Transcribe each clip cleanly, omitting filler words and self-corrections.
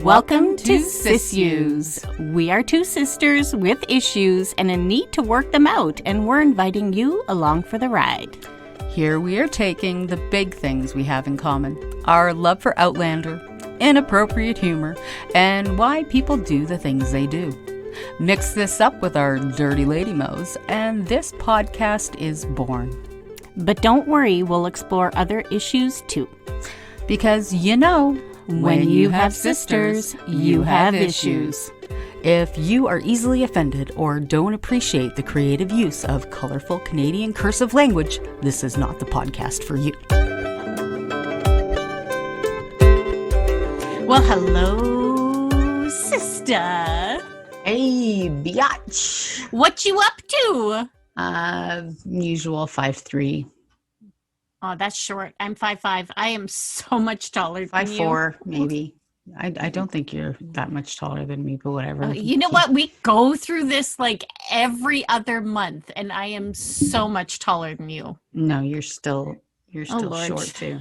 Welcome to Sissues. We are two sisters with issues and a need to work them out, and we're inviting you along for the ride. Here we are taking the big things we have in common. Our love for Outlander, inappropriate humor, and why people do the things they do. Mix this up with our dirty lady mo's, and this podcast is born. But don't worry, we'll explore other issues too. Because you know, when you have sisters, you have issues. If you are easily offended or don't appreciate the creative use of colorful Canadian cursive language, this is not the podcast for you. Well, hello, sister. Hey, biatch. What you up to? Usual 5'3". Oh, that's short. I'm 5'5". I am so much taller than you. 5'4", maybe. I don't think you're that much taller than me, but whatever. You know what? We go through this like every other month, and I am so much taller than you. No, you're still short too.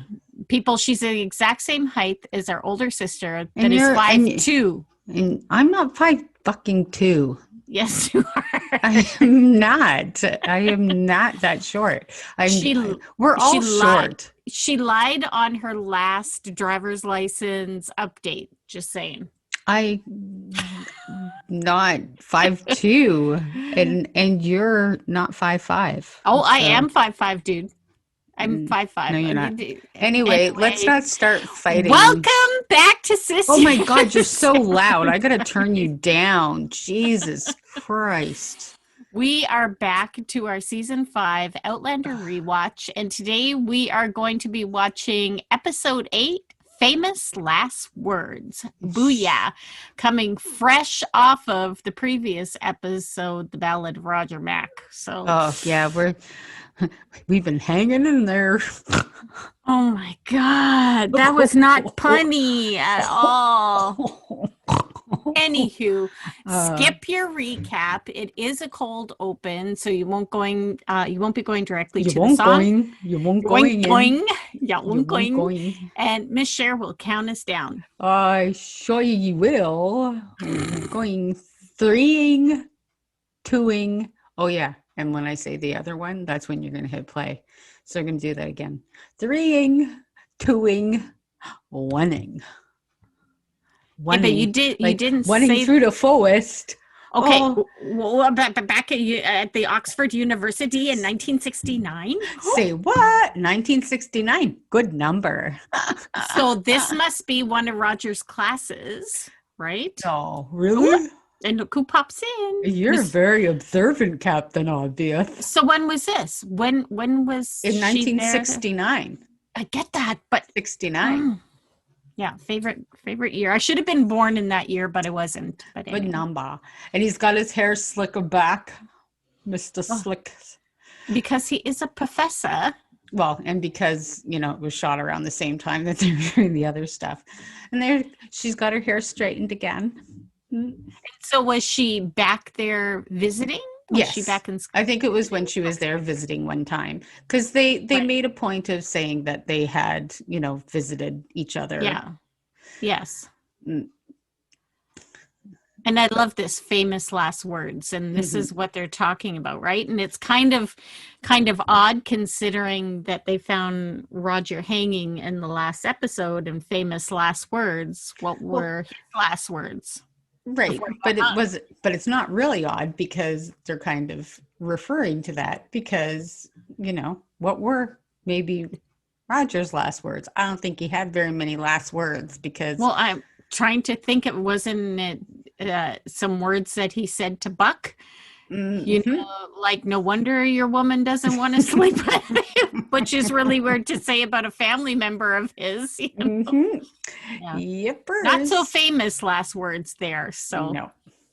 People, she's the exact same height as our older sister that is 5'2". And I'm not 5'2". Yes, you are. I am not. I am not that short. We're all short. She lied on her last driver's license update. Just saying. I not 5'2", and you're not 5'5". Oh, so. I am 5'5", dude. I'm 5'5". No, you're not. Anyway, let's not start fighting. Welcome back to Sissues. Oh my God, you're so loud. I gotta turn you down. Jesus Christ. We are back to our season 5 Outlander rewatch, and today we are going to be watching episode 8, Famous Last Words. Booyah! Coming fresh off of the previous episode, The Ballad of Roger Mac. So, oh yeah, we've been hanging in there. Oh my God, that was not punny at all. Anywho, skip your recap. It is a cold open, so you won't be going directly to the song. You won't going. And Miss Sher will count us down. I sure you will. Going 3, 2. Oh yeah. And when I say the other one, that's when you're going to hit play. So I'm going to do that again. 3, 2, 1. Yeah, but you didn't say through the forest. Okay, well, back at the Oxford University in 1969. Say what? 1969. Good number. So this must be one of Roger's classes, right? Oh, really? And look who pops in. You're very observant, Captain Obvious. So when was this? When was in 1969? I get that, but 69. Yeah, favorite year. I should have been born in that year, but I wasn't. But anyway. Good number. And he's got his hair slicked back, Mr. Slick. Because he is a professor. Well, and because, it was shot around the same time that they were doing the other stuff. And she's got her hair straightened again. And so was she back there visiting? Yes. She back in school? I think it was when she was there visiting one time, because they made a point of saying that they had, visited each other. Yeah. Yes. And I love this famous last words, and this is what they're talking about, right? And it's kind of odd considering that they found Roger hanging in the last episode, and famous last words. What were his last words? Right, but it's not really odd because they're kind of referring to that because, what were maybe Roger's last words? I don't think he had very many last words because... Well, I'm trying to think wasn't it some words that he said to Buck? Like, no wonder your woman doesn't want to sleep with him, which is really weird to say about a family member of his. Yeah. Yepers. Not so famous last words there. So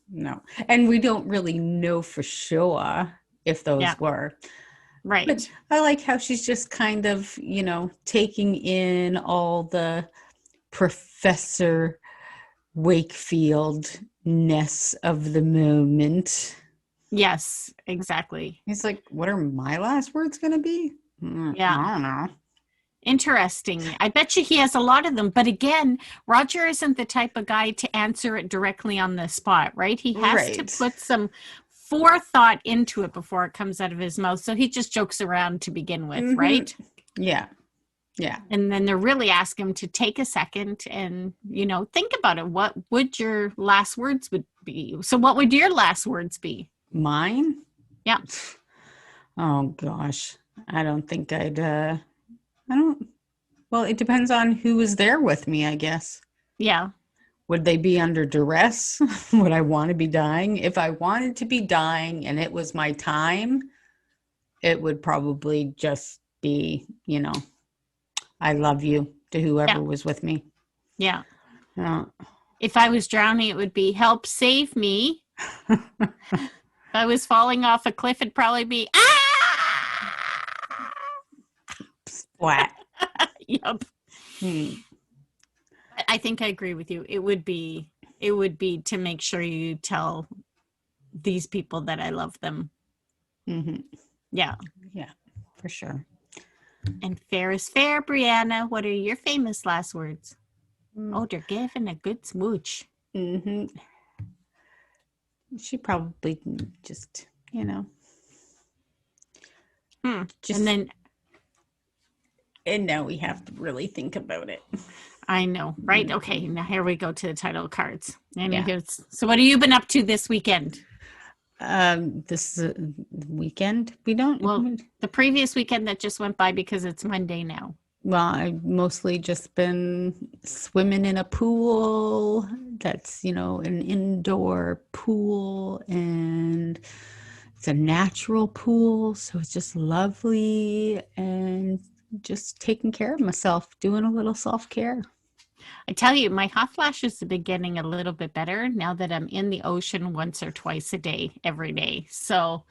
no, and we don't really know for sure if those were right. But I like how she's just kind of taking in all the Professor Wakefield-ness of the moment. Yes, exactly. He's like, what are my last words going to be? Yeah. I don't know. Interesting. I bet you he has a lot of them. But again, Roger isn't the type of guy to answer it directly on the spot, right? He has to Right. put some forethought into it before it comes out of his mouth. So he just jokes around to begin with, Mm-hmm. right? Yeah. Yeah. And then they're really asking him to take a second and, think about it. What would your last words would be? So what would your last words be? Mine? Yeah. Oh gosh. I don't think I don't, well, it depends on who was there with me, I guess. Yeah. Would they be under duress? Would I want to be dying? If I wanted to be dying and it was my time, it would probably just be, I love you to Yeah. whoever was with me. Yeah. Uh, If I was drowning, it would be help save me. If I was falling off a cliff, it'd probably be Splat. Yep. I think I agree with you. It would be to make sure you tell these people that I love them. Mm-hmm. Yeah. Yeah, for sure. And fair is fair, Brianna. What are your famous last words? Oh, they're giving a good smooch. Mm-hmm. She probably just, just, And then and now we have to really think about it. I know, right? Okay, now here we go to the title cards. And Yeah. so what have you been up to this weekend? This weekend we don't. Well, the previous weekend that just went by because it's Monday now. Well, I've mostly just been swimming in a pool that's, an indoor pool, and it's a natural pool. So it's just lovely, and just taking care of myself, doing a little self-care. I tell you, my hot flashes have been getting a little bit better now that I'm in the ocean once or twice a day, every day. So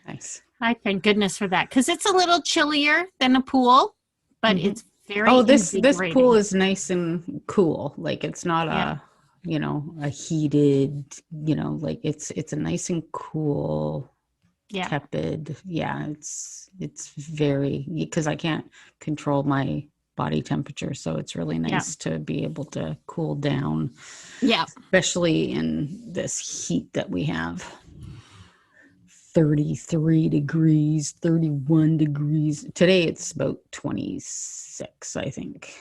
Nice. I thank goodness for that because it's a little chiller than a pool, but it's very this invigorating. pool is nice and cool. Like it's not a heated, like it's a nice and cool, tepid. Yeah, it's very, because I can't control my body temperature, so it's really nice to be able to cool down. Yeah, especially in this heat that we have. 33 degrees, 31 degrees. Today it's about 26, I think.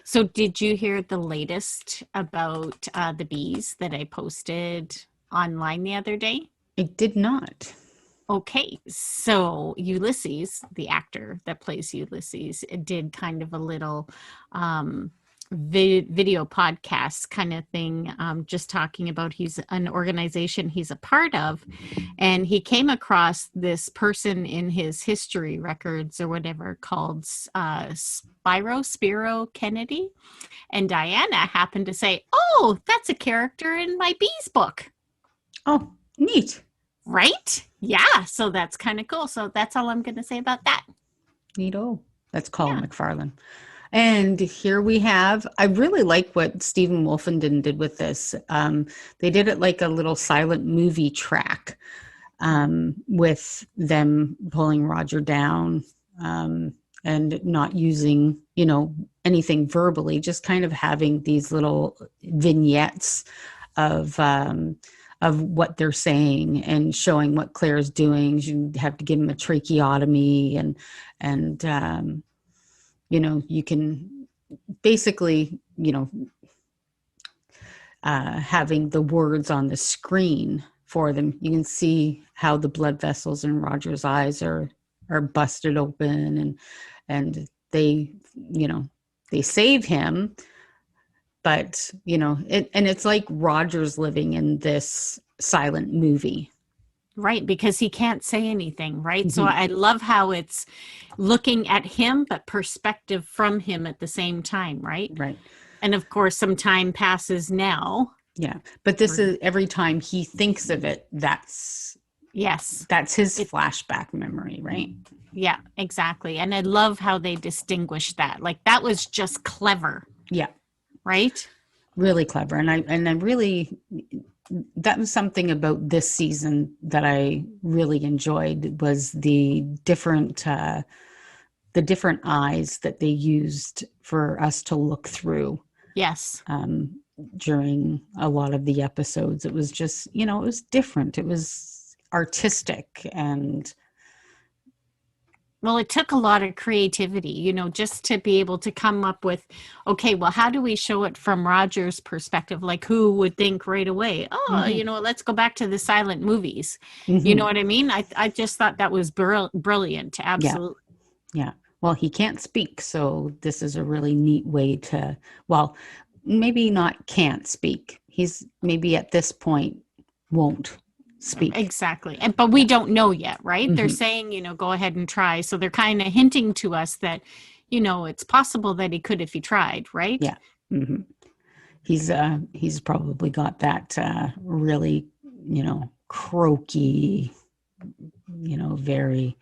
So did you hear the latest about the bees that I posted online the other day? I did not. Okay, so Ulysses, the actor that plays Ulysses, did kind of a little video podcast kind of thing, just talking about he's an organization he's a part of, and he came across this person in his history records or whatever called Spiro Kennedy, and Diana happened to say, "Oh, that's a character in my bees book." Oh, neat. Right? Yeah. So that's kind of cool. So that's all I'm going to say about that. Neato. That's Colin McFarlane. And here we have, I really like what Stephen Wolfenden did with this. They did it like a little silent movie track, with them pulling Roger down, and not using, anything verbally, just kind of having these little vignettes of what they're saying and showing what Claire's doing. You have to give him a tracheotomy, and you can basically, having the words on the screen for them. You can see how the blood vessels in Roger's eyes are busted open, and they, they save him. But, it's like Roger's living in this silent movie. Right, because he can't say anything, right? So I love how it's looking at him, but perspective from him at the same time, right? Right. And of course, some time passes now. Yeah. But this is every time he thinks of it, that's his flashback memory, right? Yeah, exactly. And I love how they distinguish that. Like that was just clever. Yeah. Right? Really clever. And I really, that was something about this season that I really enjoyed, was the different the different eyes that they used for us to look through Yes. during a lot of the episodes. It was just, it was different. It was artistic and Well, it took a lot of creativity, just to be able to come up with, okay, well, how do we show it from Roger's perspective? Like, who would think right away, oh, mm-hmm, let's go back to the silent movies. You know mm-hmm, what I mean? I just thought that was brilliant. yeah, Absolutely. yeah. Well, he can't speak, so this is a really neat way to, well, maybe not can't speak. He's maybe at this point won't speak. Exactly. But we Yeah. don't know yet, right? They're Mm-hmm. saying, go ahead and try. So they're kind of hinting to us that, it's possible that he could if he tried, right? Yeah. Mm-hmm. He's probably got that really, croaky, very,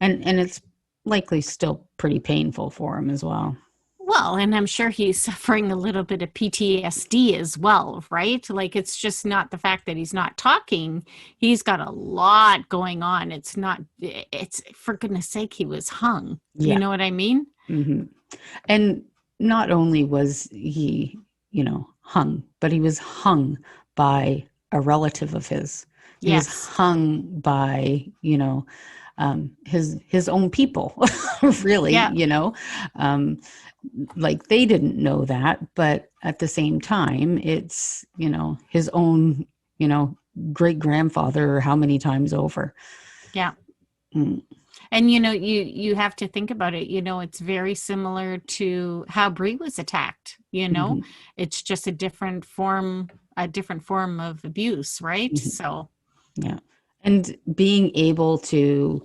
and it's likely still pretty painful for him as well. Well, and I'm sure he's suffering a little bit of PTSD as well, right? Like it's just not the fact that he's not talking. He's got a lot going on. It's for goodness sake, he was hung. You Yeah. know what I mean? Mm-hmm. And not only was he, hung, but he was hung by a relative of his. He was Yes. hung by, his own people, really, Yeah. um, like they didn't know that, but at the same time, it's, his own, great grandfather, how many times over. Yeah. Mm. And you have to think about it. It's very similar to how Bree was attacked. Mm-hmm. It's just a different form of abuse, right? Mm-hmm. So Yeah. And being able to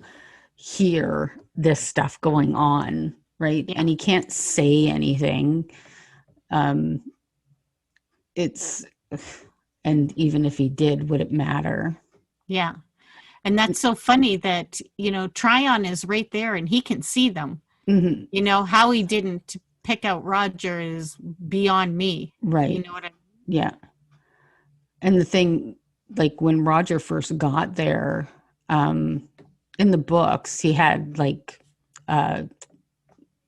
hear this stuff going on, right? yeah, And he can't say anything. Um, it's, and even if he did, would it matter? yeah. And that's so funny that Tryon is right there and he can see them. Mm-hmm. How he didn't pick out Roger is beyond me. You Right. know what I mean? Yeah. And the thing, like when Roger first got there, in the books, he had like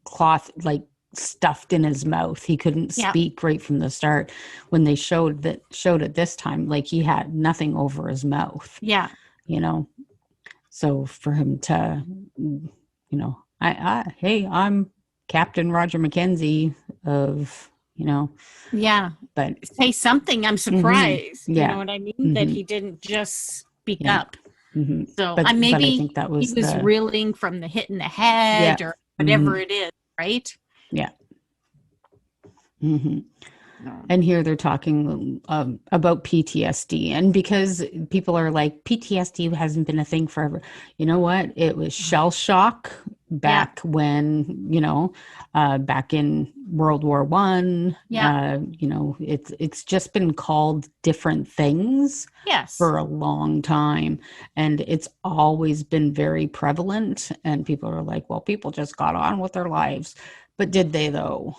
cloth like stuffed in his mouth. He couldn't Yeah. speak right from the start. When they showed it this time, like he had nothing over his mouth, Yeah. you know. So for him to, hey, I'm Captain Roger Mackenzie of, Yeah. but Say something. I'm mm-hmm, surprised. You know yeah, what I mean? That mm-hmm, he didn't just speak yeah, up. mm-hmm. So But I maybe think that he was was reeling from the hit in the yeah, head or whatever mm-hmm, it is, right? yeah. Mm-hmm. No. And here they're talking about PTSD. And because people are like, PTSD hasn't been a thing forever. You know what? It was shell shock Yeah. back when, back in World War One. Yeah. It's just been called different things Yes. for a long time. And it's always been very prevalent. And people are like, well, people just got on with their lives. But did they though?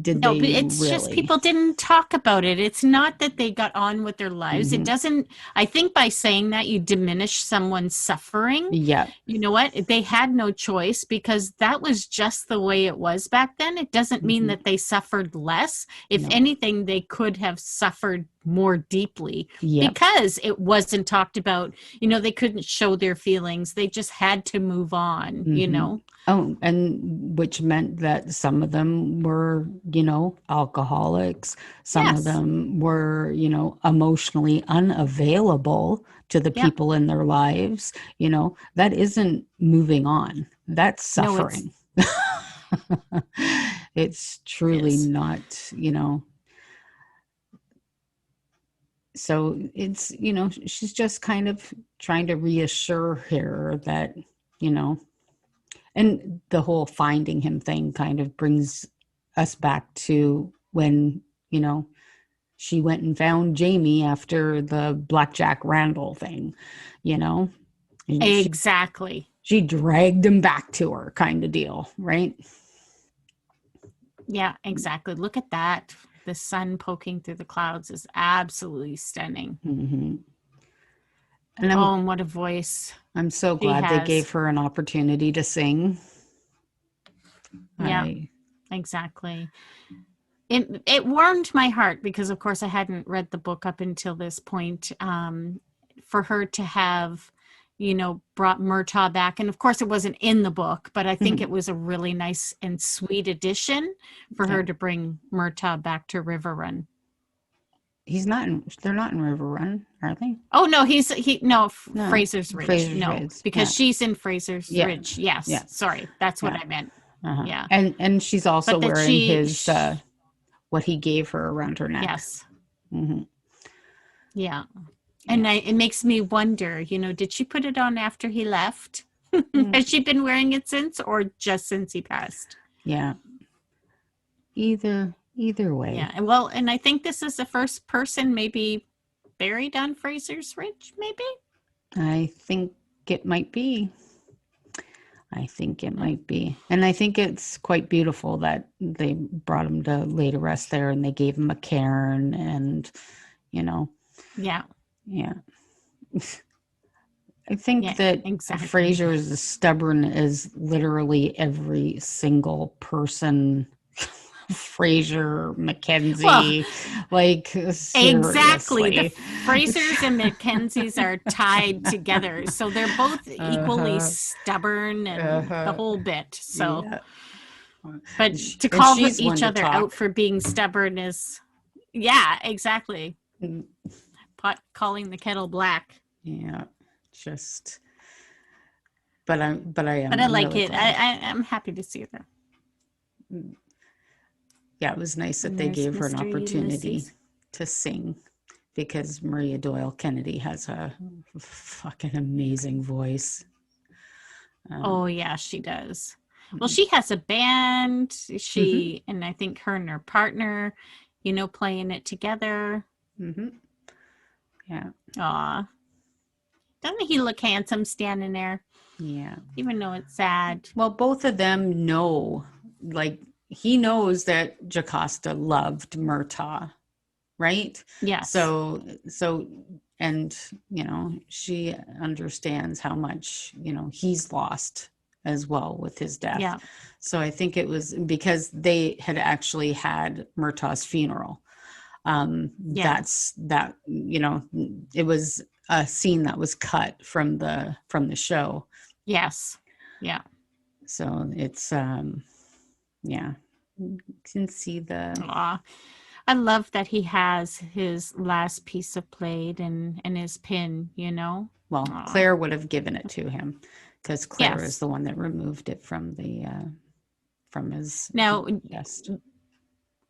Did No, but they it's just really? people didn't talk about it. It's not that they got on with their lives. It Mm-hmm. doesn't, I think by saying that you diminish someone's suffering. Yeah. You know what? They had no choice because that was just the way it was back then. It doesn't mean Mm-hmm. that they suffered less. If No. anything, they could have suffered more deeply Yep. because it wasn't talked about. They couldn't show their feelings. They just had to move on. Mm-hmm. Oh, and which meant that some of them were, alcoholics. Some of Yes. them were, emotionally unavailable to the Yeah. people in their lives. That isn't moving on. That's No, it's suffering. It's truly is. not, so it's, she's just kind of trying to reassure her that, you know, and the whole finding him thing kind of brings us back to when, she went and found Jamie after the Blackjack Randall thing, and Exactly. she dragged him back to her kind of deal, right? Yeah, exactly. Look at that. The sun poking through the clouds is absolutely stunning. Mm-hmm. And Oh, and what a voice I'm so she glad they has. gave her an opportunity to sing. Yeah, exactly. It warmed my heart because, of course, I hadn't read the book up until this point. For her to have, brought Murtaugh back, and of course, it wasn't in the book, but I think it was a really nice and sweet addition for her to bring Murtaugh back to River Run. They're not in River Run, are they? Oh no, no, No, Fraser's Ridge. Fraser's No, Ridge. because she's in Fraser's Yeah. Ridge. Yes, Yeah. sorry, that's what Yeah. I meant. Uh-huh. Yeah, And she's also but that wearing his what he gave her around her neck. yes, Mm-hmm. yeah, and it makes me wonder. Did she put it on after he left? Has she been wearing it since, or just since he passed? Yeah. Either way. Yeah, and I think this is the first person maybe buried on Fraser's Ridge. Maybe. I think it might be. And I think it's quite beautiful that they brought him to lay to rest there, and they gave him a cairn, and Yeah. I think that exactly. Fraser is as stubborn as literally every single person. Fraser, Mackenzie, seriously. Exactly. The Frasers and Mackenzies are tied together, so they're both equally stubborn and the whole bit. So, but to call each other out for being stubborn is, exactly. Calling the kettle black. Yeah, but I like really it. I'm happy to see her. Yeah, it was nice that they gave her an opportunity to sing, because Maria Doyle Kennedy has a fucking amazing voice. Oh yeah, she does. Well, she has a band. And I think her and her partner, playing it together. Mm-hmm. Yeah. Aw. Doesn't he look handsome standing there? Yeah. Even though it's sad. Well, both of them know, he knows that Jocasta loved Murtaugh, right? Yeah. So, and, she understands how much, he's lost as well with his death. Yeah. So I think it was because they had actually had Murtaugh's funeral. It was a scene that was cut from the show. Yes. Yeah. So it's, you can see the. Aw. I love that he has his last piece of plate and his pin, Well, Claire would have given it to him, because Claire is the one that removed it from his chest.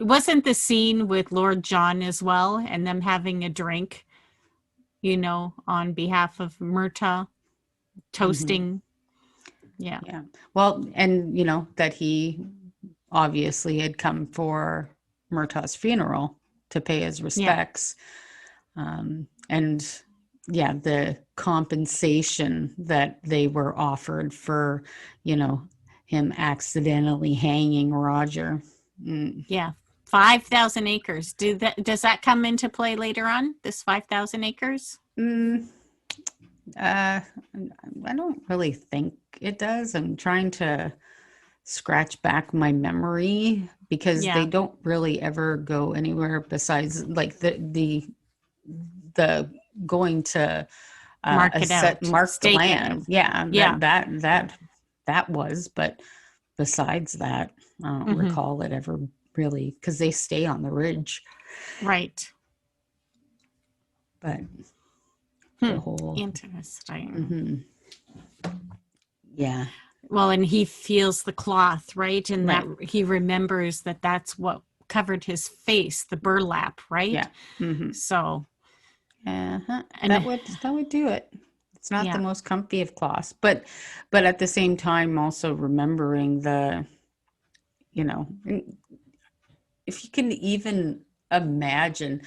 Wasn't the scene with Lord John as well, and them having a drink, on behalf of Murtaugh, toasting? Yeah. Yeah. Well, and that he obviously had come for Murtaugh's funeral to pay his respects. And the compensation that they were offered for, him accidentally hanging Roger. Yeah. 5,000 acres. Does that come into play later on? This 5,000 acres? I don't really think it does. I'm trying to scratch back my memory, because they don't really ever go anywhere besides the going to mark the land. That was, but besides that, I don't recall it ever really, because they stay on the ridge, right? But the whole interesting. Yeah. Well, and he feels the cloth, right? And that he remembers that that's what covered his face, the burlap, right? Yeah. So, and that would do it. It's not the most comfy of cloths, but at the same time, also remembering the, if you can even imagine,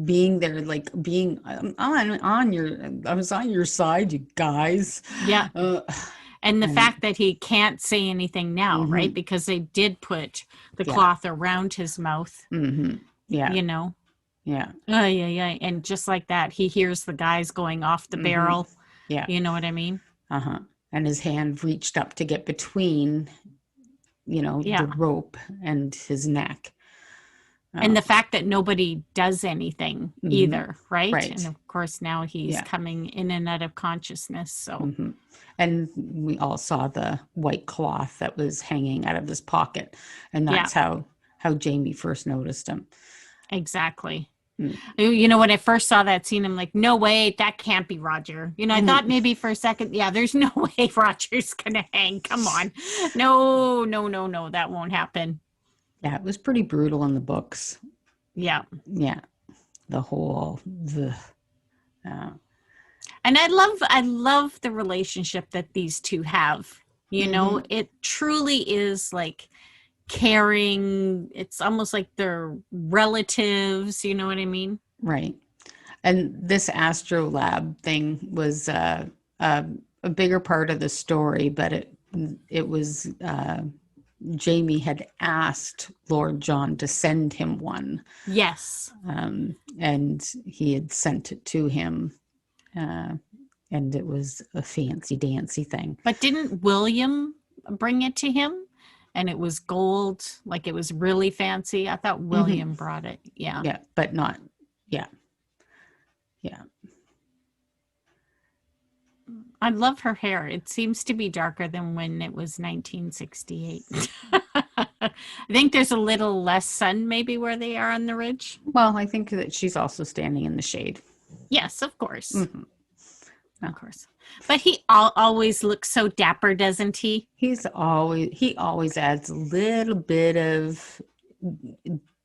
being there, being I was on your side, you guys. Yeah. And the fact that he can't say anything now, right? Because they did put the cloth around his mouth. Yeah. Yeah. Oh, yeah. And just like that, he hears the guys going off the barrel. Yeah. You know what I mean? And his hand reached up to get between the rope and his neck. And the fact that nobody does anything either, right? Right. And of course, now he's coming in and out of consciousness. So, and we all saw the white cloth that was hanging out of his pocket, and that's how Jamie first noticed him. Exactly. When I first saw that scene, I'm like, no way, that can't be Roger. I thought maybe for a second, there's no way Roger's gonna hang. Come on. No, that won't happen. Yeah, it was pretty brutal in the books. Yeah. Yeah. And I love the relationship that these two have. It truly is like caring. It's almost like they're relatives, you know what I mean? Right. And this astrolab thing was a bigger part of the story, but it was Jamie had asked Lord John to send him one. Yes. And he had sent it to him. And it was a fancy dancy thing. But didn't William bring it to him? And it was gold, like it was really fancy. I thought William brought it. Yeah. Yeah, but not. Yeah. Yeah. I love her hair. It seems to be darker than when it was 1968. I think there's a little less sun maybe where they are on the ridge. Well, I think that she's also standing in the shade. Yes, of course. Of course. But he always looks so dapper, doesn't he? He always adds a little bit of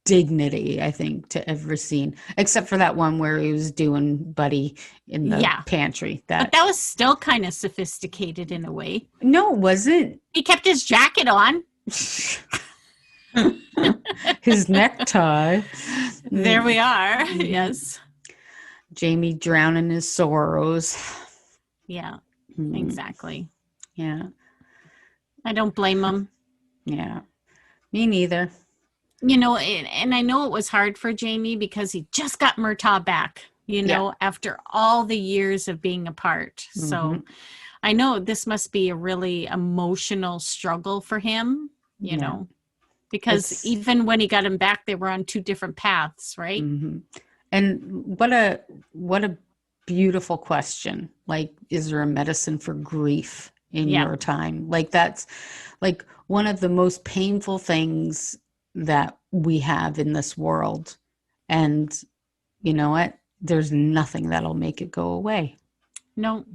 dignity, I think, to every scene, except for that one where he was doing Buddy in the pantry. But that was still kind of sophisticated in a way. No, it wasn't. He kept his jacket on. His necktie. There we are. Yes. Jamie drowning his sorrows. Yeah, exactly. Yeah. I don't blame him. Yeah, me neither. And I know it was hard for Jamie because he just got Murtaugh back, after all the years of being apart. So I know this must be a really emotional struggle for him, because even when he got him back, they were on two different paths, right? And what a beautiful question. Like, is there a medicine for grief in your time? Like, that's like one of the most painful things that we have in this world. And you know what? There's nothing that'll make it go away. No.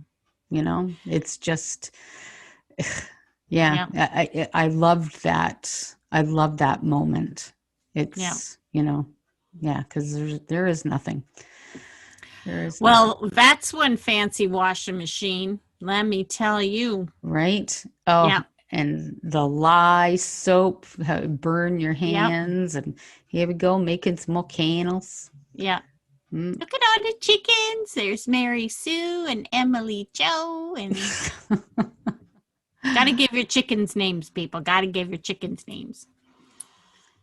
It's just, I loved that. I love that moment. It's, because there is nothing. Well, that's one fancy washing machine. Let me tell you. Right? Oh, yeah. And the lye soap, how it burn your hands. And here we go, making some more candles. Yeah. Look at all the chickens. There's Mary Sue and Emily Joe. And gotta give your chickens names, people. Gotta give your chickens names.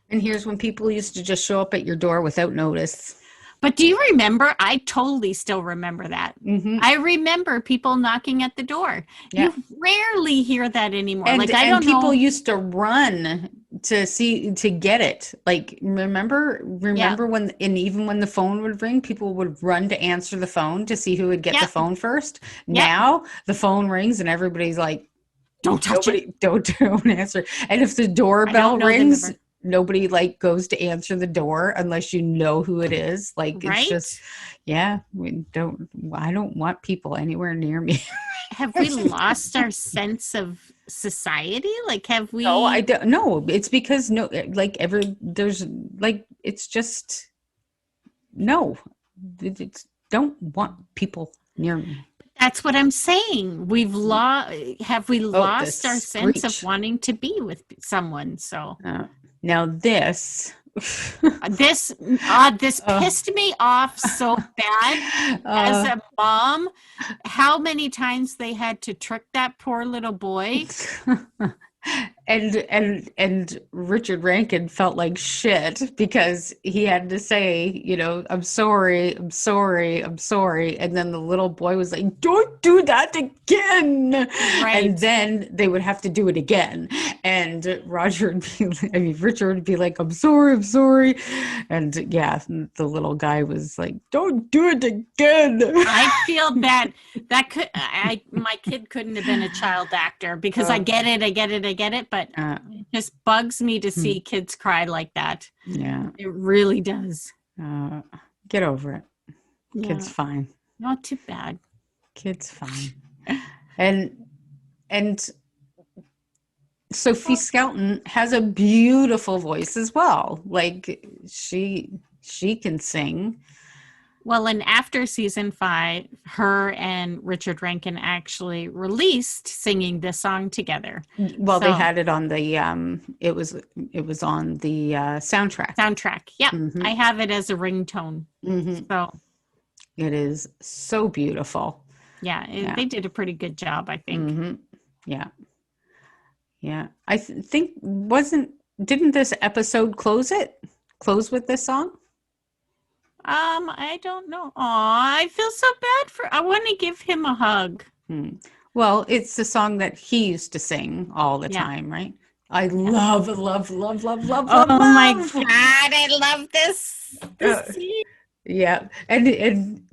And here's when people used to just show up at your door without notice. But do you remember? I totally still remember that. I remember people knocking at the door. Yeah. You rarely hear that anymore. And people used to run to get it. Like, remember when, and even when the phone would ring, people would run to answer the phone to see who would get the phone first. Now the phone rings and everybody's like, don't touch it. Don't answer. And if the doorbell rings, nobody goes to answer the door unless you know who it is. It's just, I don't want people anywhere near me. Have we lost our sense of society? Have we? No, I don't. No, it's because it's just, no, don't want people near me. That's what I'm saying. Have we lost our sense of wanting to be with someone? So. Now this pissed me off so bad as a mom. How many times they had to trick that poor little boy? And Richard Rankin felt like shit because he had to say, I'm sorry, I'm sorry, I'm sorry. And then the little boy was like, don't do that again. And Right. then they would have to do it again. And Richard would be like, I'm sorry, I'm sorry. And yeah, the little guy was like, don't do it again. I feel bad. That could my kid couldn't have been a child actor because I get it, but it just bugs me to see kids cry like that. Yeah. It really does. Get over it. Yeah. Kid's fine. Not too bad. Kid's fine. And Sophie Skelton has a beautiful voice as well. Like she can sing. Well, and after season 5, her and Richard Rankin actually released singing this song together. Well, they had it on the it was on the soundtrack. Yeah. Mm-hmm. I have it as a ringtone. Mm-hmm. So it is so beautiful. Yeah, they did a pretty good job, I think. Mm-hmm. Yeah. I think didn't this episode close with this song? I don't know. Aw, I feel so bad I want to give him a hug. Well, it's the song that he used to sing all the time, right? I love. Oh my God, I love this scene. Yeah. And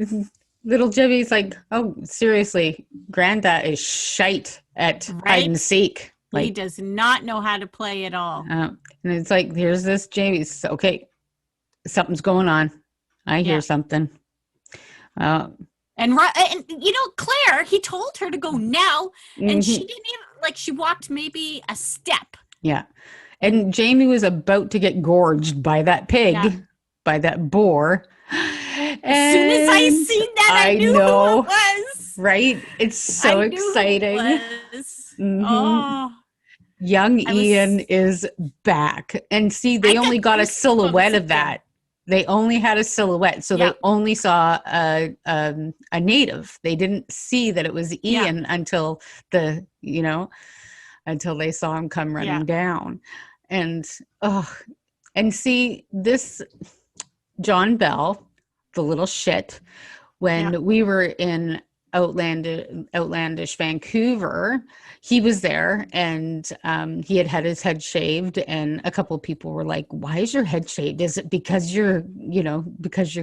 little Jimmy's like, oh, seriously, Granda is shite at hide and seek. Like, he does not know how to play at all. And it's like, here's this Jamie's. Okay, something's going on. I hear something. And Claire, he told her to go now, and she didn't even, she walked maybe a step. Yeah. And Jamie was about to get gorged by that pig, by that boar. As soon as I seen that, I knew who it was. Right? It's so exciting. Oh. Young Ian is back. And see, they only got a silhouette of that. They only had a silhouette, so they only saw a native. They didn't see that it was Ian until until they saw him come running down. And see this John Bell, the little shit, when we were in outlandish Vancouver, he was there, and he had his head shaved, and a couple of people were like, why is your head shaved? Is it because you're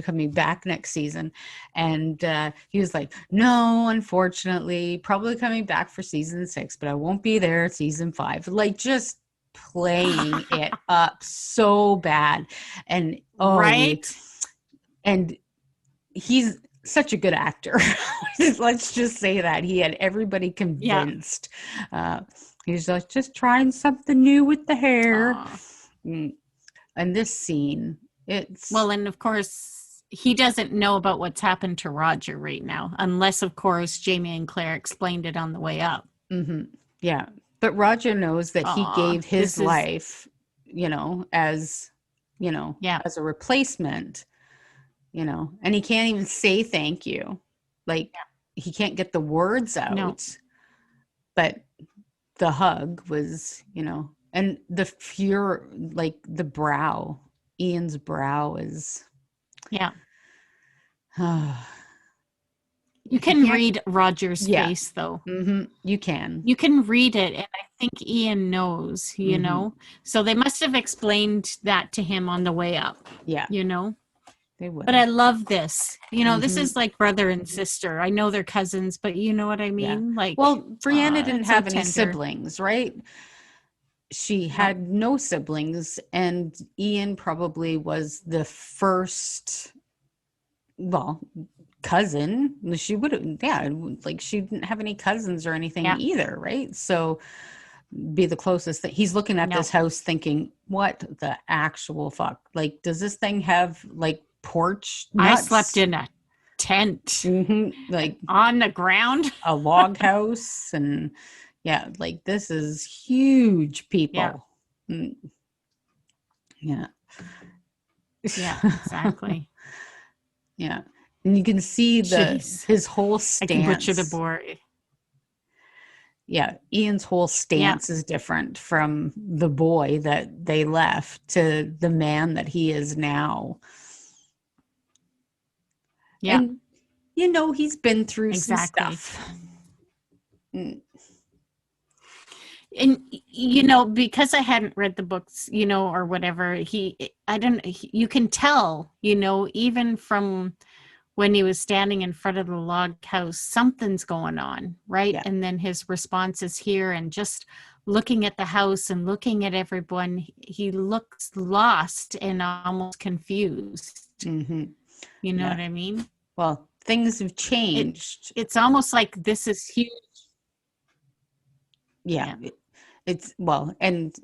coming back next season? And he was like, no, unfortunately, probably coming back for season 6, but I won't be there season 5. Like, just playing it up so bad. And and he's such a good actor. Let's just say that he had everybody convinced. He's like, just trying something new with the hair. And this scene, and of course he doesn't know about what's happened to Roger right now, unless of course Jamie and Claire explained it on the way up. Yeah, but Roger knows that he gave his life, as as a replacement. And he can't even say thank you. He can't get the words out. No. But the hug was, and the fear, the brow, Ian's brow is. Yeah. You can read Roger's face, though. You can. You can read it, and I think Ian knows, So they must have explained that to him on the way up. Yeah. They would. But I love this. This is like brother and sister. I know they're cousins, but you know what I mean? Yeah. Brianna didn't have any siblings, right? She had no siblings, and Ian probably was the first, cousin. She would have, she didn't have any cousins or anything either, right? So be the closest thing. He's looking at this house thinking, what the actual fuck? Does this thing have porch nuts? I slept in a tent on the ground, a log house, and this is huge, people. Yeah exactly. Yeah, and you can see his whole stance. I can butcher the boar. yeah, Ian's whole Yeah. stance is different from the boy that they left to the man that he is now. Yeah. And, he's been through some Exactly. stuff. Mm, And because I hadn't read the books, or whatever, I don't you can tell, even from when he was standing in front of the log house, something's going on, right? yeah. And then his response is here, and just looking at the house and looking at everyone, he looks lost and almost confused. hmm You know Yeah. what I mean? Well, things have It changed. it's almost like this is huge. Yeah. Yeah. It's, well, and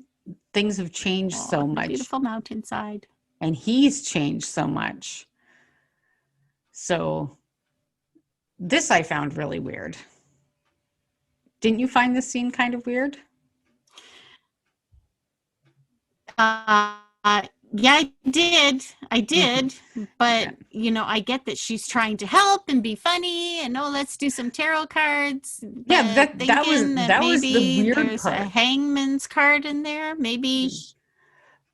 things have changed Oh, so the much, beautiful mountainside. and he's changed so much. So this I found really weird. Didn't you find this scene kind of weird? Uh, yeah, I did. I hmm did. But, Yeah. I get that she's trying to help and be funny and, oh, let's do some tarot cards. Yeah, But that was thinking that that was the maybe weird there's a part. hangman's card in there. Maybe.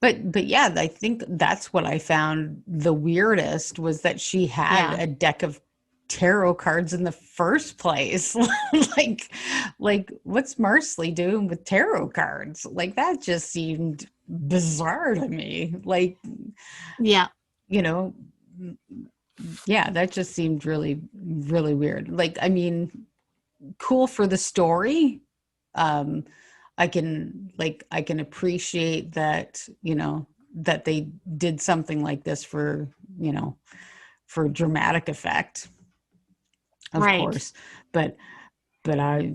But yeah, I think that's what I found the weirdest, was that she had Yeah. a deck of tarot cards in the first place. like what's Marsley doing with tarot cards? Like, that just seemed bizarre to me. Like, Yeah. you know, yeah, that just seemed really, really weird. Like, I mean, cool for the story. um I can appreciate that, that they did something like this for, for dramatic effect, of Right. course. But I,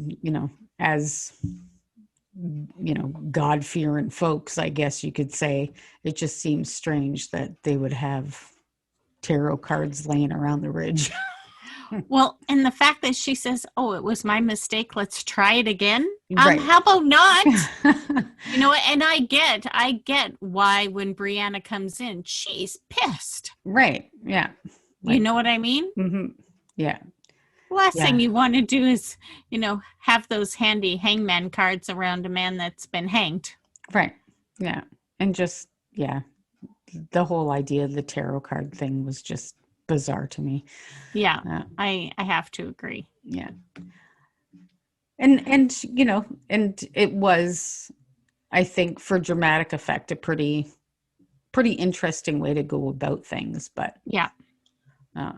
as, God-fearing folks, I guess you could say, it just seems strange that they would have tarot cards laying around the ridge. Well, and the fact that she says, oh, it was my mistake. Let's try it again. Right. How about not? And I get why when Brianna comes in, she's pissed. Right. Yeah. You Like, know what I mean? yeah. Last thing Yeah. you want to do is, have those handy hangman cards around a man that's been hanged. Right. Yeah. And just, yeah, the whole idea of the tarot card thing was just bizarre to me. Yeah, Uh, I have to agree. yeah. And it was, I think, for dramatic effect, a pretty interesting way to go about things. But Yeah. uh,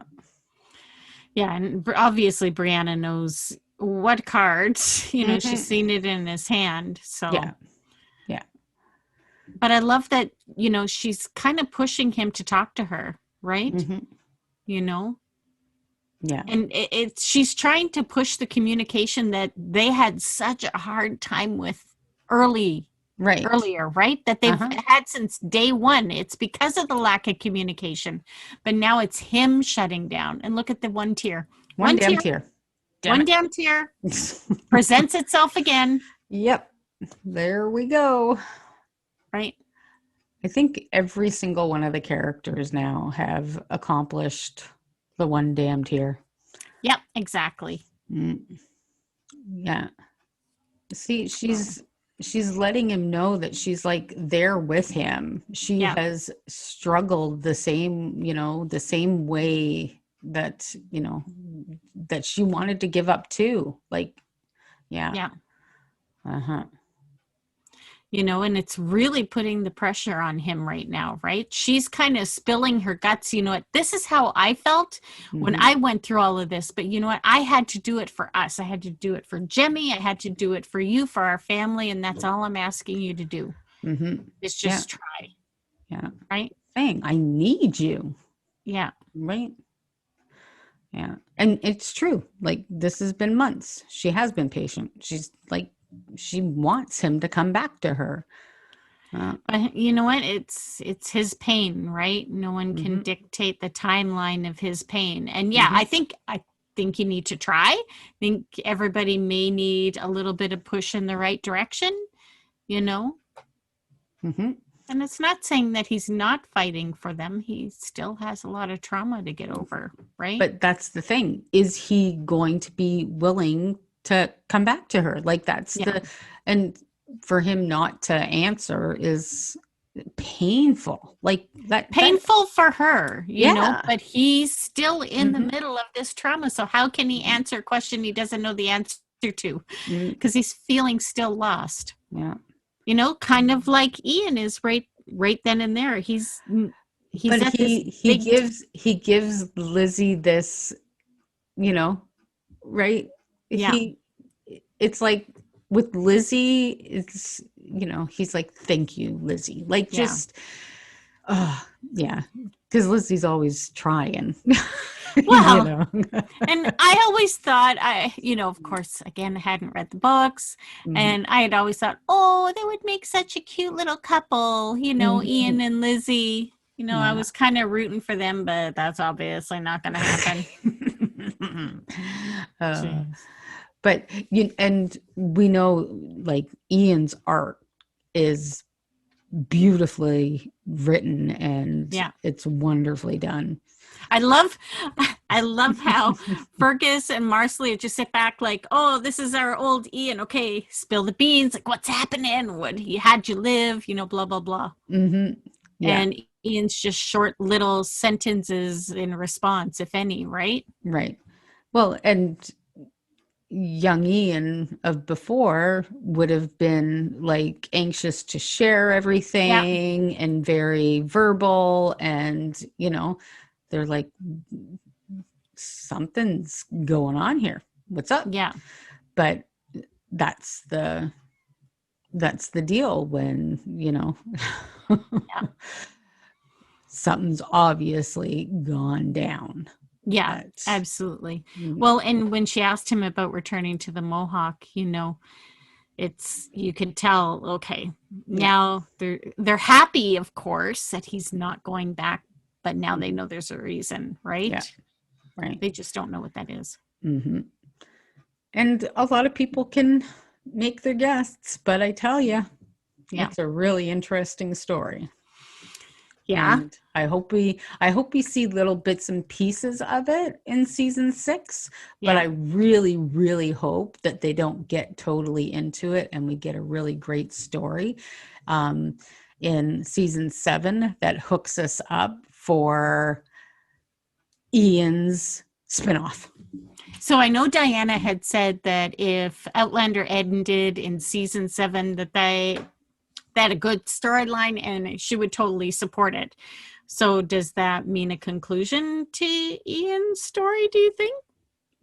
Yeah, and obviously Brianna knows what cards, she's mhm. seen it in his hand. So, Yeah. Yeah. but I love that, she's kind of pushing him to talk to her, right? hmm You know, Yeah. and it's she's trying to push the communication that they had such a hard time with early Right. earlier, right? That they've Uh-huh. had since day one. It's because of the lack of communication, but now it's him shutting down. And look at the one tier, One one damn tier, tear. Damn one it. down tier presents itself again, Yep. There we go. right? I think every single one of the characters now have accomplished the one damned here. Yep, exactly. Mm, yeah. See, she's letting him know that she's like there with him. She Yeah, has struggled the same way that, that she wanted to give up too. Like, yeah. yeah. Uh-huh. And it's really putting the pressure on him right now, right? She's kind of spilling her guts. You know what? This is how I felt when hmm I went through all of this. But you know what? I had to do it for us. I had to do it for Jemmy. I had to do it for you, for our family. And that's all I'm asking you to do hmm is Yeah. just try, Yeah. right? Saying, I need you. Yeah. Right. Yeah. And it's true. Like, this has been months. She has been patient. She's like, she wants him to come back to her. But you know what? It's his pain, right? No one can hmm dictate the timeline of his pain. And yeah, hmm I think you need to try. I think everybody may need a little bit of push in the right direction, you know? hmm And it's not saying that he's not fighting for them. He still has a lot of trauma to get over, right? But that's the thing. Is he going to be willing to come back to her. Like that's and for him not to answer is painful. Like that Painful for her, yeah. but he's still in the Mhm. middle of this trauma. So how can he answer a question he doesn't know the answer to? Mm, Because he's feeling still lost. yeah. Kind of like Ian is right then and there. He's But at this he big gives Lizzie this, right? yeah. He it's like with Lizzie, it's he's like, thank you, Lizzie. Like Yeah. just yeah. Because Lizzie's always trying. Well, know. and I always thought of course, again, I hadn't read the books, Mhm. and I had always thought, oh, they would make such a cute little couple, Ian Mhm. and Lizzie. I Yeah. was kind of rooting for them, but that's obviously not going to happen. uh, Jeez. but and we know like Ian's art is beautifully written and Yeah. it's wonderfully done. I love I love how Fergus and Marcelly just sit back like, oh, this is our old Ian. Okay, spill the beans. Like, what's happening? What he had you live, blah, blah, blah. Yeah, And Ian's just short little sentences in response, if any, right? right. Well, and young Ian of before would have been like anxious to share Yeah. everything and very verbal and they're like, something's going on here. What's up? Yeah. But that's the deal when, Yeah. something's obviously gone down. Yeah, But, absolutely. Well, and when she asked him about returning to the Mohawk, you could tell, okay, now they're happy, of course, that he's not going back, but now they know there's a reason, right? Yeah, right. They just don't know what that is. Mm-hmm. And a lot of people can make their guesses, but I tell you, it's a really interesting story. Yeah. And I hope we see little bits and pieces of it in season 6, but I really, really hope that they don't get totally into it and we get a really great story in season 7 that hooks us up for Ian's spinoff. So I know Diana had said that if Outlander ended in season 7, that they had a good storyline and she would totally support it. So does that mean a conclusion to Ian's story, do you think?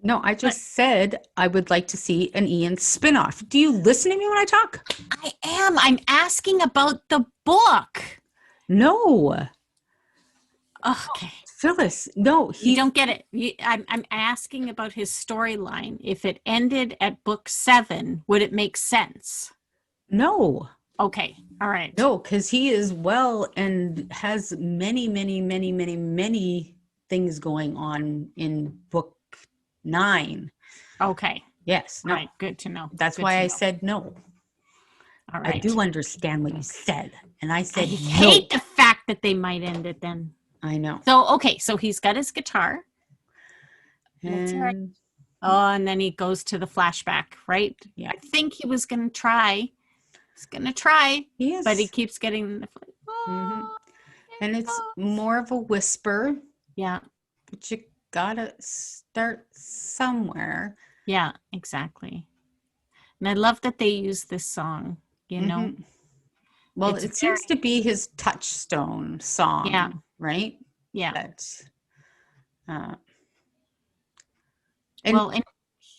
No, I just said I would like to see an Ian spinoff. Do you listen to me when I talk? I am. I'm asking about the book. No. Okay. Phyllis, no. You don't get it. I'm asking about his storyline. If it ended at book 7, would it make sense? No. Okay. All right. No, because he is well and has many, many, many, many, many things going on in book 9. Okay. Yes. No. All right. Good to know. That's Good why to I know. said no. All right. I do understand what you said. And I said I hate the fact that they might end it then. I know. So, okay. So he's got his guitar. That's all right. Oh, and then he goes to the flashback, right? Yeah. I think he was going to try. He's going to try. He is. But he keeps getting the... And it's more of a whisper. Yeah. But you gotta start somewhere. Yeah, exactly. And I love that they use this song, Well, it seems to be his touchstone song, right? Yeah. And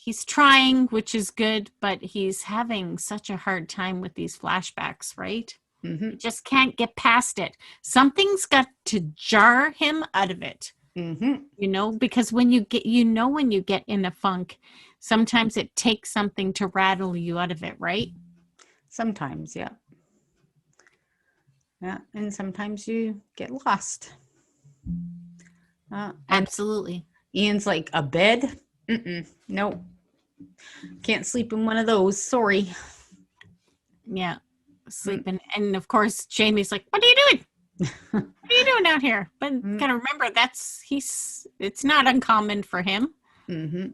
he's trying, which is good, but he's having such a hard time with these flashbacks, right? He just can't get past it. Something's got to jar him out of it. Because when you get in a funk, sometimes it takes something to rattle you out of it, right? Sometimes, yeah. Yeah, and sometimes you get lost. Absolutely. Ian's like, a bed? No. Can't sleep in one of those. Sorry. Yeah. Sleeping. And of course, Jamie's like, what are you doing? What are you doing out here? But gotta remember, it's not uncommon for him. Yeah.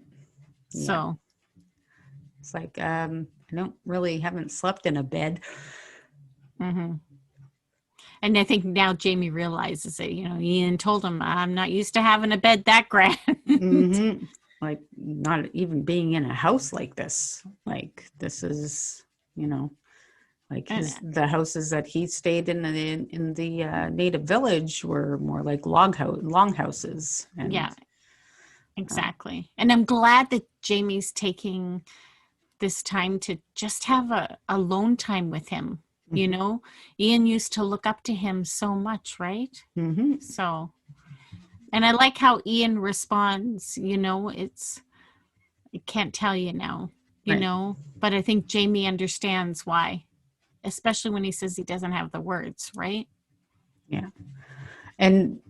So It's like, I haven't slept in a bed. Mm-hmm. And I think now Jamie realizes it. Ian told him, I'm not used to having a bed that grand. Mm-hmm. Like, not even being in a house like this. Like, this is, like the houses that he stayed in the native village were more like long houses. And, yeah, exactly. And I'm glad that Jamie's taking this time to just have a alone time with him. mm-hmm. Ian used to look up to him so much, right? Mm-hmm. So, and I like how Ian responds. I can't tell you now, Right. but I think Jamie understands why, especially when he says he doesn't have the words, right? Yeah. And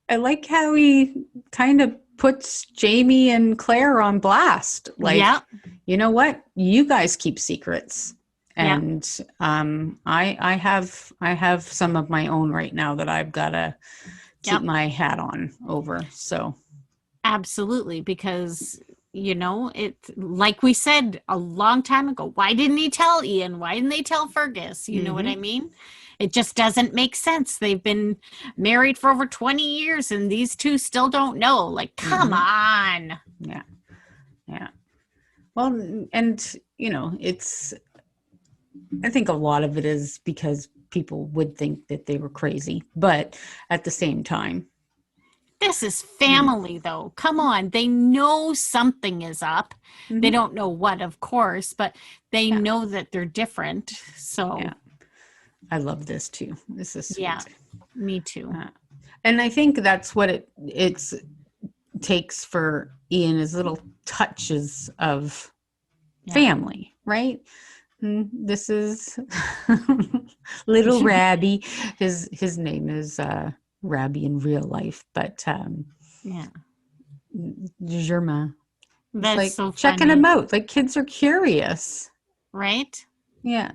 I like how he kind of puts Jamie and Claire on blast. Like, Yeah. you know what? You guys keep secrets. Yeah. And I have some of my own right now that I've got to keep Yep. my hat on over. So Absolutely, because it's like we said a long time ago. Why didn't he tell Ian? Why didn't they tell Fergus? You know what I mean? It just doesn't make sense. They've been married for over 20 years and these two still don't know. Like, come on. Yeah. Yeah. Well, and it's, I think a lot of it is because people would think that they were crazy, but at the same time, This is family, though. Come on. They know something is up. They don't know what, of course, but they know that they're different. So, yeah, I love this too. This is sweet. Yeah, me too. And I think that's what it takes for Ian, is little touches of family, right? This is little Rabby. His name is Rabby in real life, but Germain. That's like so checking funny. him out. Like, kids are curious. Right? Yeah.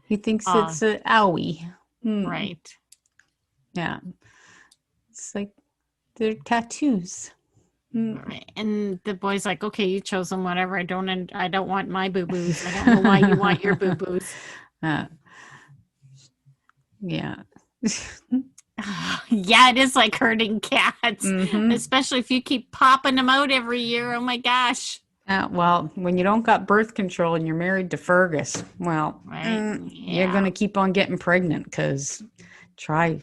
He thinks it's an owie. Right. Yeah. It's like they're tattoos. Right. And the boy's like, okay, you chose them, whatever. I don't want my boo-boos. I don't know why you want your boo-boos. Yeah. Yeah, it is like herding cats, especially if you keep popping them out every year. Oh my gosh. Well, when you don't got birth control and you're married to Fergus, well, you're going to keep on getting pregnant, because try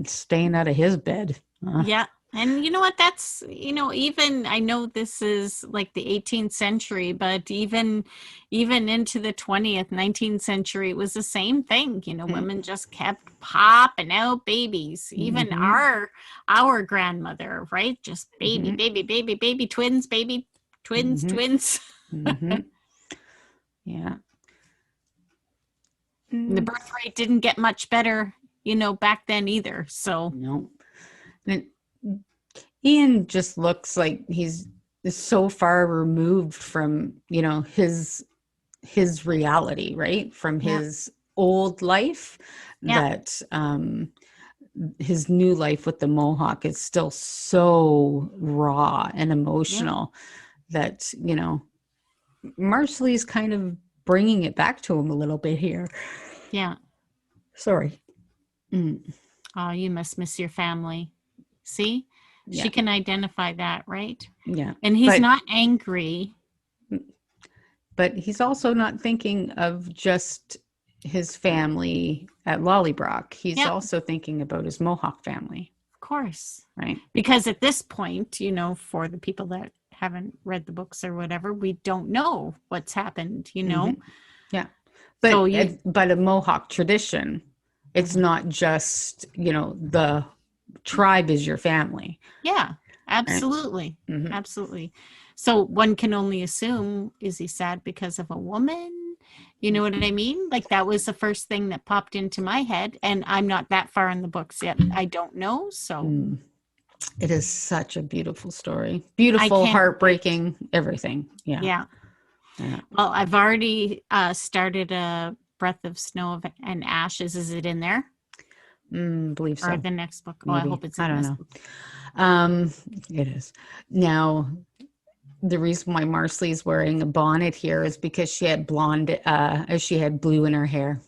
staying out of his bed. Yeah. And you know what? That's, even I know this is like the 18th century, but even into the 20th, 19th century, it was the same thing. Women just kept popping out babies. Even our grandmother, right? Just baby, baby, baby, baby, twins, baby, twins, twins. Yeah. The birth rate didn't get much better, back then either. So no. And Ian just looks like he's so far removed from, his reality, right? From his old life, that his new life with the Mohawk is still so raw and emotional that, Marcelly's kind of bringing it back to him a little bit here. Yeah. Sorry. Oh, you must miss your family. See? Yeah. She can identify that, right? Yeah. And he's not angry. But he's also not thinking of just his family at Lollybrock. He's also thinking about his Mohawk family. Of course. Right. Because at this point, for the people that haven't read the books or whatever, we don't know what's happened, Yeah. But but a Mohawk tradition, it's not just, the tribe is your family. Yeah, absolutely. Right? Absolutely. So one can only assume, is he sad because of a woman? You know what I mean? Like, that was the first thing that popped into my head, and I'm not that far in the books yet. I don't know. So it is such a beautiful story. Beautiful, heartbreaking, everything. Yeah. Yeah. Well, I've already started a Breath of Snow and Ashes. Is it in there? Believe so. Or the next book? Maybe. Oh, I hope it's in I don't know. It is. Now, the reason why Marcelly's wearing a bonnet here is because she had she had blue in her hair.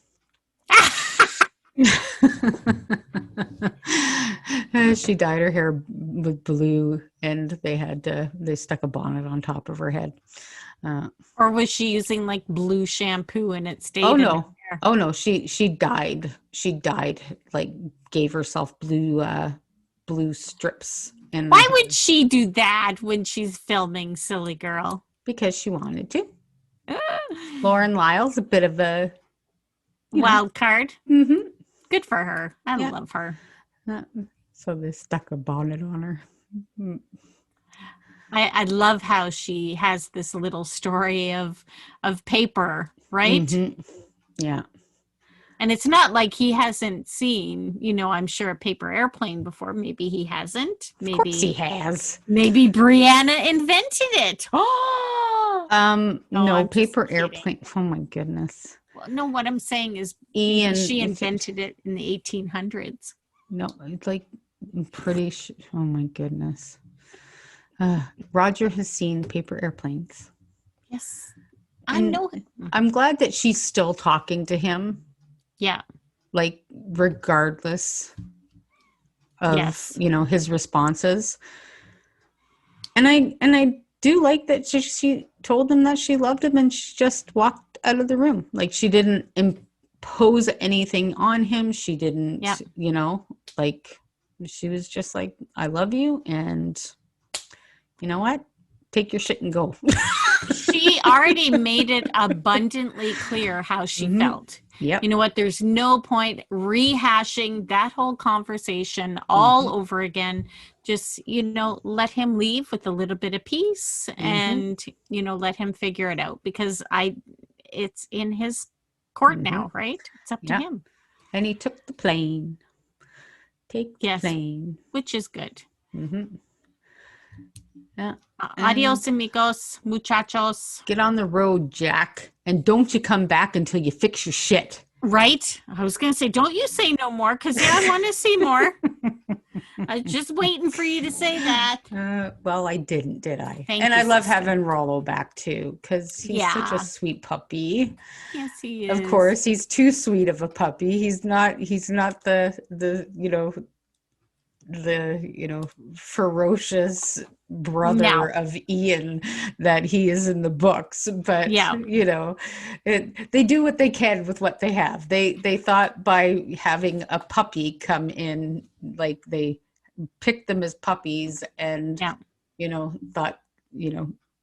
She dyed her hair with blue, and they stuck a bonnet on top of her head. Or was she using like blue shampoo and it stayed Oh in her no. hair? Oh no, she dyed. She dyed, like gave herself blue strips in her Why hair would she do that when she's filming, silly girl? because she wanted to. Lauren Lyle's a bit of a, Wild card. mm-hmm, Good for her. I yeah. love her. So they stuck a bonnet on her. I love how she has this little story of paper, right? Mm-hmm. Yeah. And it's not like he hasn't seen, I'm sure a paper airplane before. Maybe he hasn't. Of course he has. Maybe Brianna invented it. No, I'm just paper kidding. airplane. Oh my goodness. Well, no, what I'm saying is Ian, she invented it in the 1800s. No, it's like, I'm pretty sure. Oh my goodness. Roger has seen paper airplanes. Yes. I know. I'm glad that she's still talking to him. Yeah. Like, regardless of, Yes. his responses. And I do like that she told him that she loved him, and she just walked out of the room. Like, she didn't impose anything on him. She didn't, like, she was just like, I love you, and you know what? Take your shit and go. She already made it abundantly clear how she felt. Yep. You know what? There's no point rehashing that whole conversation all over again. Just, let him leave with a little bit of peace and, let him figure it out, because it's in his court now, right? It's up to him. And he took the plane. Take the plane. Which is good. Mm-hmm. Yeah. Adios, amigos, muchachos. Get on the road, Jack. And don't you come back until you fix your shit. Right? I was going to say, don't you say no more, because I want to see more. I was just waiting for you to say that. Well, I didn't, did I? Thank and you, I love sister. having Rollo back, too, because he's such a sweet puppy. Yes, he is. Of course, he's too sweet of a puppy. He's not the ferocious brother of Ian that he is in the books, but they do what they can with what they have. They thought by having a puppy come in, like, they picked them as puppies and thought,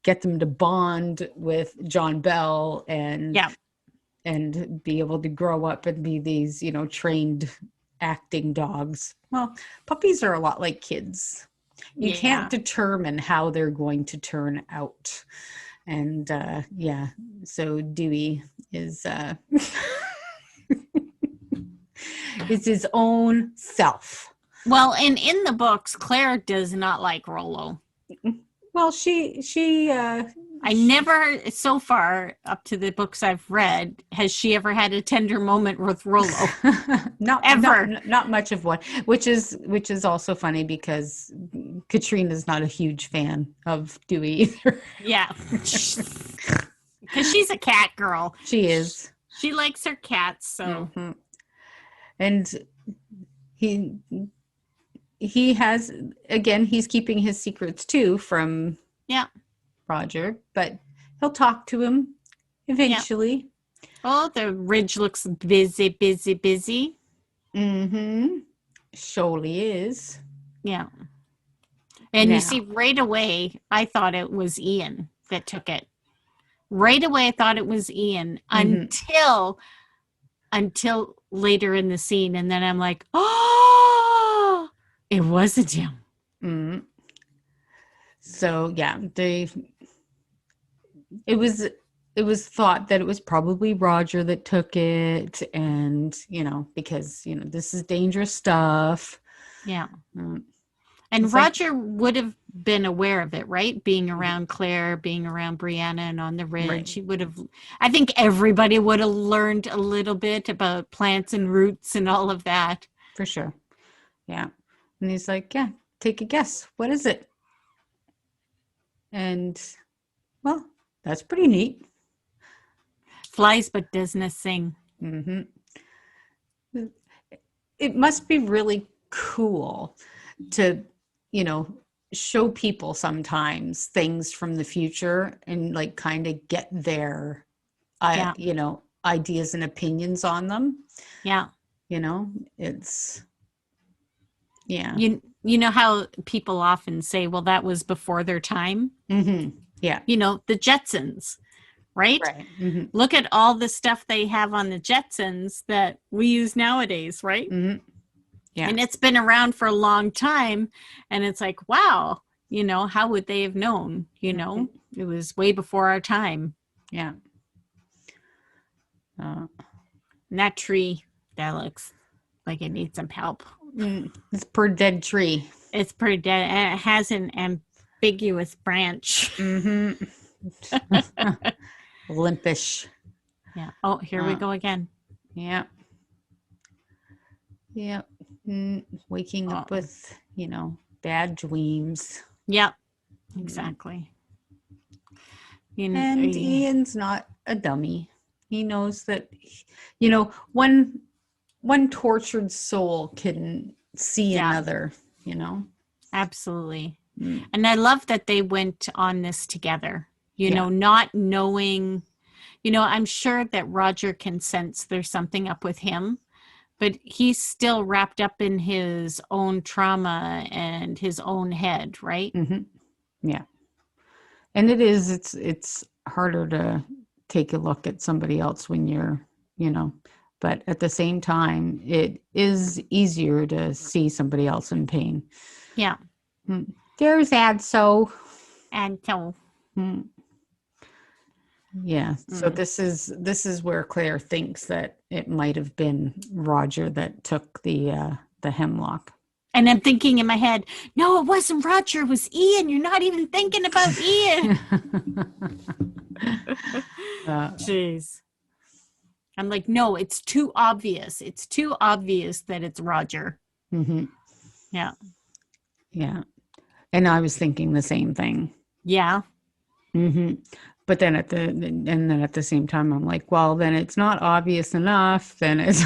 get them to bond with John Bell and be able to grow up and be these trained acting dogs. Well, puppies are a lot like kids. You can't determine how they're going to turn out. And so Dewey is is his own self. Well, and in the books, Claire does not like Rollo. Well, she I never, so far up to the books I've read, has she ever had a tender moment with Rollo? Not ever. Not much of one, which is also funny because Katrina's not a huge fan of Dewey either. Yeah, because she's a cat girl. She is. She likes her cats, so. Mm-hmm. And he has, again, he's keeping his secrets too from Roger, but he'll talk to him eventually. Yeah. Oh, the ridge looks busy. Mm-hmm. Surely is. Yeah. And you see, right away, I thought it was Ian that took it. Right away, I thought it was Ian until later in the scene. And then I'm like, oh, it wasn't him. Mm-hmm. So, it was thought that it was probably Roger that took it, and because this is dangerous stuff. Yeah. And Roger would have been aware of it, right? Being around Claire, being around Brianna, and on the ridge, right. He would have. I think everybody would have learned a little bit about plants and roots and all of that. For sure. Yeah. And he's like, "Yeah, take a guess. What is it?" And, well, that's pretty neat. Flies but doesn't sing. Mm-hmm. It must be really cool to, show people sometimes things from the future and like kind of get their, Yeah. ideas and opinions on them. Yeah. It's, yeah. You know how people often say, well, that was before their time? Mm-hmm. Yeah. The Jetsons, right? Right. Mm-hmm. Look at all the stuff they have on the Jetsons that we use nowadays, right? Mm-hmm. Yeah. And it's been around for a long time. And it's like, wow, how would they have known? Mm-hmm. It was way before our time. Yeah. And that tree, that looks like it needs some help. It's per dead tree. It's pretty dead. And it has an ambiguous branch. Mm-hmm. Limpish. Yeah. Oh, here we go again. Yeah. Yeah. Waking up with, bad dreams. Yep. Exactly. And Ian's not a dummy. He knows that, one tortured soul can see another, Absolutely. And I love that they went on this together, not knowing, I'm sure that Roger can sense there's something up with him, but he's still wrapped up in his own trauma and his own head, right? Mm-hmm. Yeah. And it's harder to take a look at somebody else when you're, but at the same time, it is easier to see somebody else in pain. Yeah. There's Adso. And so. Yeah. So this is where Claire thinks that it might have been Roger that took the hemlock. And I'm thinking in my head, no, it wasn't Roger, it was Ian. You're not even thinking about Ian. Jeez. I'm like, no, it's too obvious. It's too obvious that it's Roger. Mm-hmm. Yeah. Yeah. And I was thinking the same thing. Yeah. Mm-hmm. But then at the same time, I'm like, well, then it's not obvious enough. Then it's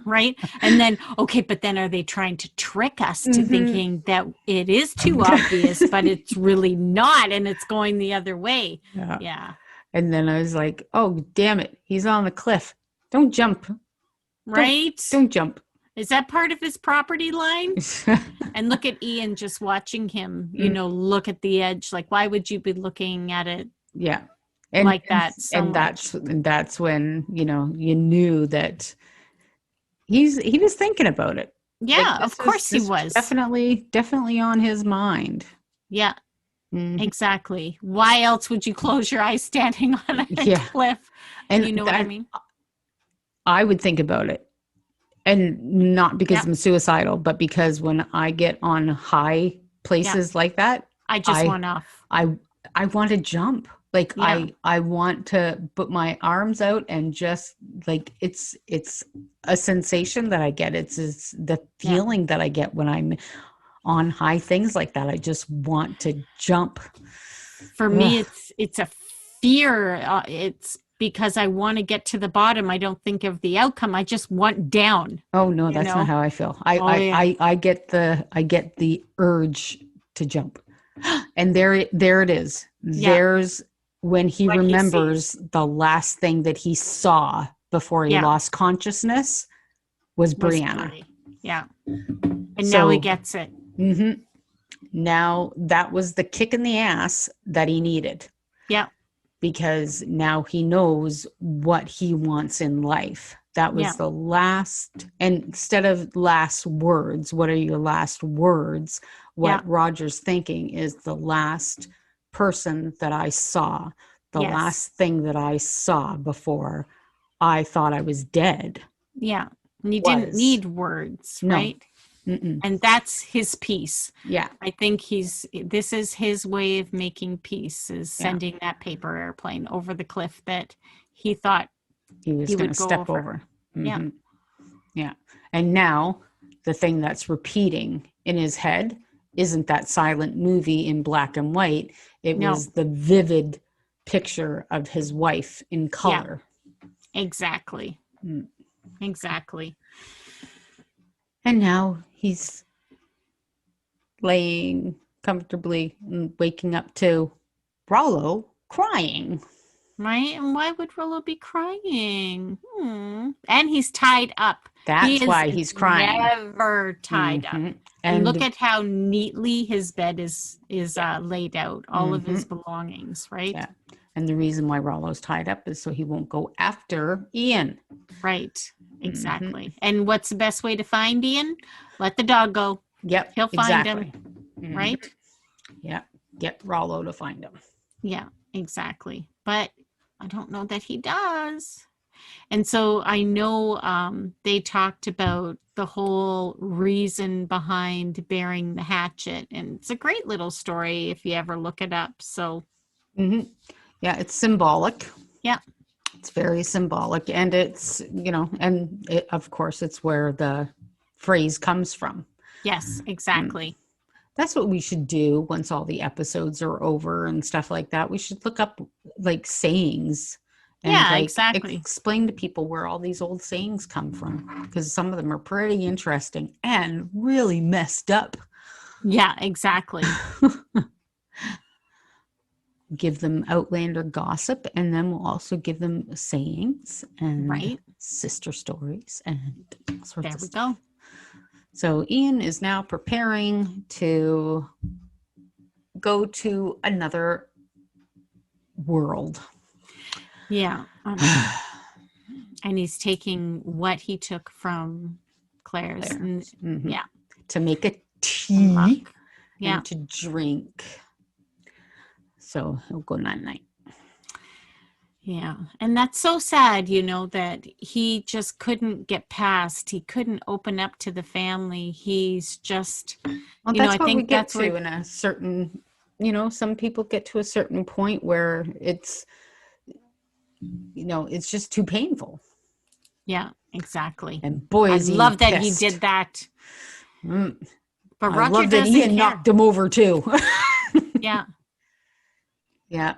right. And then, okay, but then are they trying to trick us to thinking that it is too obvious, but it's really not, and it's going the other way? Yeah. And then I was like, oh, damn it. He's on the cliff. Don't jump. Right? Don't jump. Is that part of his property line? And look at Ian just watching him, look at the edge. Like, why would you be looking at it? Yeah. Like that. And that's when, you knew that he was thinking about it. Yeah, like, of course he was. Definitely on his mind. Yeah. Mm-hmm. Exactly. Why else would you close your eyes standing on a cliff? And you know what I mean? I would think about it. And not because I'm suicidal, but because when I get on high places like that, I just want off. I want to jump. Like I want to put my arms out and just like it's a sensation that I get. It's the feeling that I get when I'm on high things like that. I just want to jump. For me, it's a fear. It's because I want to get to the bottom. I don't think of the outcome. I just want down. Oh no, that's not how I feel. I get the urge to jump. And there it is. Yeah. There's when he remembers the last thing that he saw before he lost consciousness was Brianna. Yeah. And now he gets it. Mm-hmm. Now that was the kick in the ass that he needed. Yeah. Because now he knows what he wants in life. That was the last, and instead of last words, what are your last words? What Roger's thinking is the last person that I saw, the last thing that I saw before I thought I was dead. Yeah. And you didn't need words, right? Mm-mm. And that's his peace. Yeah. I think this is his way of making peace, is sending that paper airplane over the cliff that he thought he was going to step over. Mm-hmm. Yeah. Yeah. And now the thing that's repeating in his head isn't that silent movie in black and white. It No. was the vivid picture of his wife in color. Exactly. Mm. Exactly. And now he's laying comfortably and waking up to Rollo crying. Right? And why would Rollo be crying? And he's tied up. That's He is why he's crying. never tied up. And look at how neatly his bed is laid out. All of his belongings, right? Yeah. And the reason why Rollo's tied up is so he won't go after Ian. Right. Exactly. And what's the best way to find Ian? Let the dog go. Yep. He'll find him. Right? Yeah. Get Rollo to find him. Yeah, exactly. But I don't know that he does. And so I know they talked about the whole reason behind burying the hatchet. And it's a great little story if you ever look it up. So, yeah, it's symbolic. Yeah. It's very symbolic. And it's, of course, it's where the phrase comes from. Yes, exactly. That's what we should do once all the episodes are over and stuff like that. We should look up like sayings and exactly. explain to people where all these old sayings come from, because some of them are pretty interesting and really messed up. Yeah, exactly. Give them Outlander gossip, and then we'll also give them sayings and sister stories and sorts there of we stuff. Go. So Ian is now preparing to go to another world. Yeah. And he's taking what he took from Claire's. Yeah. To make a tea and to drink. So he'll go night-night. Yeah. And that's so sad, that he just couldn't get past. He couldn't open up to the family. He's just, that's I think we get to in a certain, some people get to a certain point where it's, it's just too painful. Yeah, exactly. And boy, I love that he did that. But Roger love that Ian knocked him over too. Yeah. Yeah.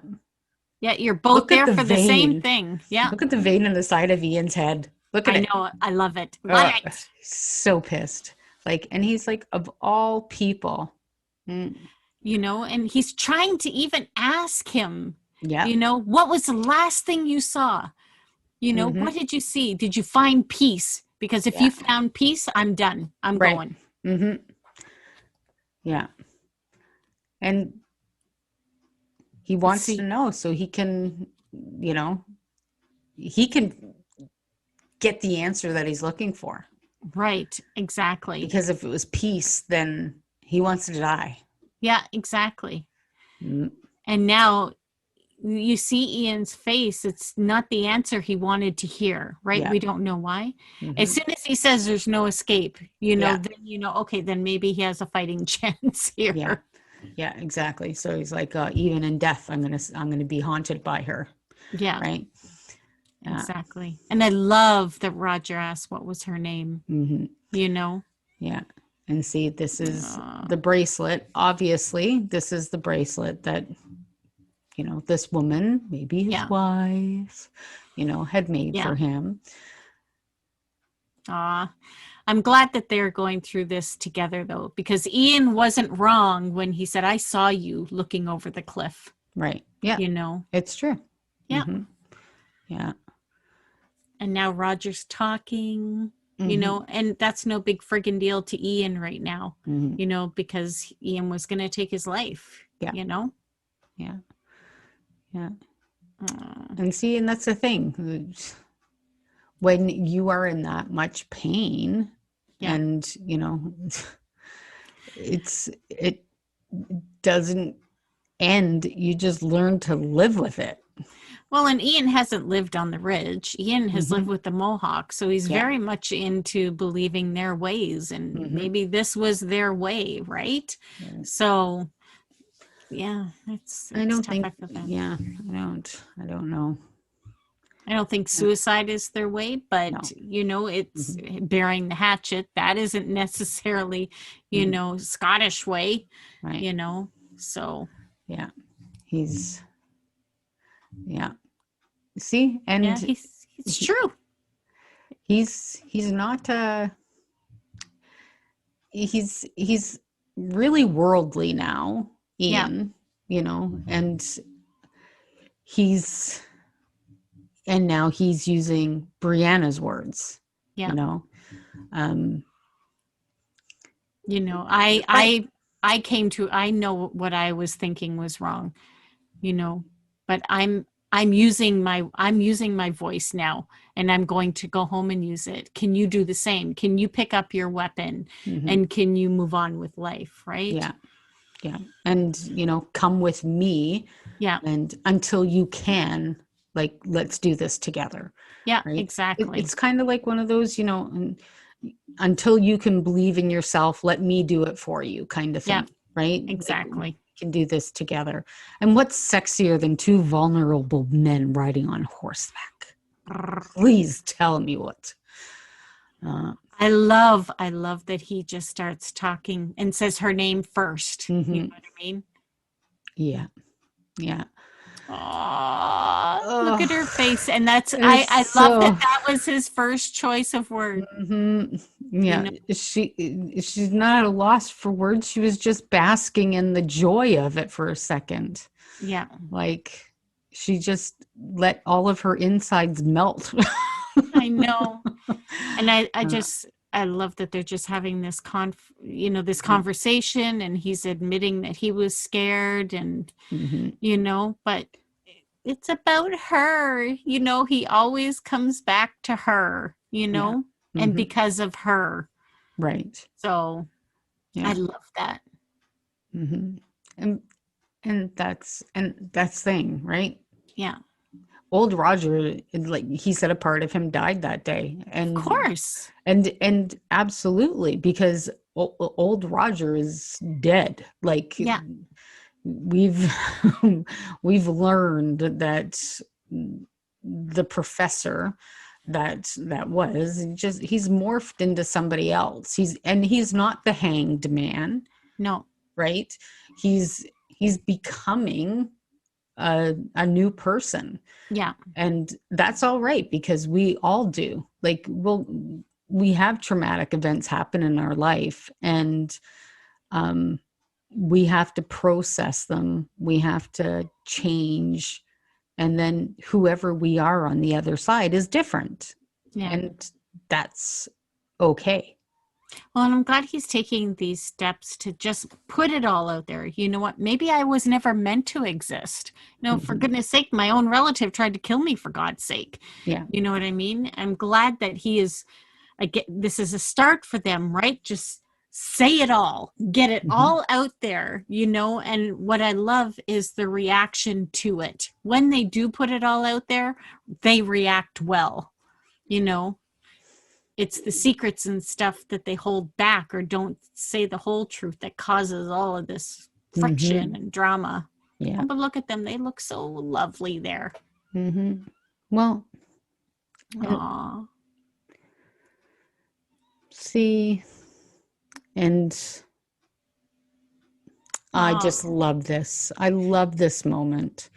Yeah, you're both there for the same thing. Yeah. Look at the vein in the side of Ian's head. Look at it. I know. I love it. Love it. So pissed. And he's like, of all people. And he's trying to even ask him, yeah. What was the last thing you saw? What did you see? Did you find peace? Because if you found peace, I'm done. I'm going. Yeah. And he wants to know so he can, he can get the answer that he's looking for. Right. Exactly. Because if it was peace, then he wants to die. Yeah, exactly. And now you see Ian's face. It's not the answer he wanted to hear, right? Yeah. We don't know why. As soon as he says there's no escape, then okay, then maybe he has a fighting chance here. Yeah. Yeah, exactly. So he's like, even in death, I'm gonna be haunted by her. Yeah. Right. Exactly. And I love that Roger asked what was her name. Yeah. And see, this is the bracelet. Obviously, this is the bracelet that, this woman, maybe his wife, had made for him. I'm glad that they're going through this together, though, because Ian wasn't wrong when he said, I saw you looking over the cliff. Right. Yeah. It's true. Yeah. Yeah. And now Roger's talking, and that's no big friggin' deal to Ian right now, because Ian was going to take his life, Yeah. Yeah. Yeah. And see, and that's the thing. When you are in that much pain and, it doesn't end. You just learn to live with it. Well, and Ian hasn't lived on the ridge. Ian has lived with the Mohawks. So he's very much into believing their ways. And maybe this was their way, right? Yeah. So, it's I don't tough think, for them. I don't know. I don't think suicide is their way, but No. it's bearing the hatchet. That isn't necessarily, Scottish way, Right. So Yeah. He's, yeah. See, yeah, and it's he, true. he's not he's really worldly now, Yeah, Ian, and he's and now he's using Brianna's words, yeah. you know. Um I but I know what I was thinking was wrong, but I'm using my voice now, and I'm going to go home and use it. Can you do the same? Can you pick up your weapon, mhm, and can you move on with life, right? yeah, yeah. And come with me, Yeah. and until you can, like, let's do this together, Yeah, right? exactly. It's kind of like one of those, until you can believe in yourself, let me do it for you, kind of Yeah, thing, right? Like, we exactly. can do this together. And what's sexier than two vulnerable men riding on horseback? Please tell me what. Uh, I love that he just starts talking and says her name first. You know mhm. what I mean? Yeah, yeah. Oh, look at her Oh, face. And that's it's I love that so. that was his first choice of word, you Yeah, know. she's not at a loss for words. She was just basking in the joy of it for a second. Yeah, Like, she just let all of her insides melt. I know. And I Uh, just I love that they're just having this conversation, and he's admitting that he was scared, and mhm. but it's about her. He always comes back to her, Yeah. and Hmm. because of her. Right. So I Yeah. love that. Hmm. And that's thing, right? Yeah, Old Roger, like he said, a part of him died that day, of and course. absolutely, because old Roger is dead. Like, Yeah, we've we've learned that the professor he's morphed into somebody else. He's not the hanged man, no, right? He's becoming a new person, yeah, and that's all right, because we all do. Like, we have traumatic events happen in our life, and um we have to process them, we have to change, and then whoever we are on the other side is different, yeah. and that's okay. Well, and I'm glad he's taking these steps to just put it all out there. You know what? Maybe I was never meant to exist. For Mhm. goodness sake, my own relative tried to kill me, for God's sake. Yeah. You know what I mean? I'm glad that he is. I get this is a start for them, right? Just say it all, get it Mhm. all out there, And what I love is the reaction to it. When they do put it all out there, they react well, you know it's the secrets and stuff that they hold back or don't say the whole truth that causes all of this friction Mhm. and drama. Yeah. Oh, but look at them. They look so lovely there. Mhm. Well, and Aw. see, and I just Oh. love this. I love this moment.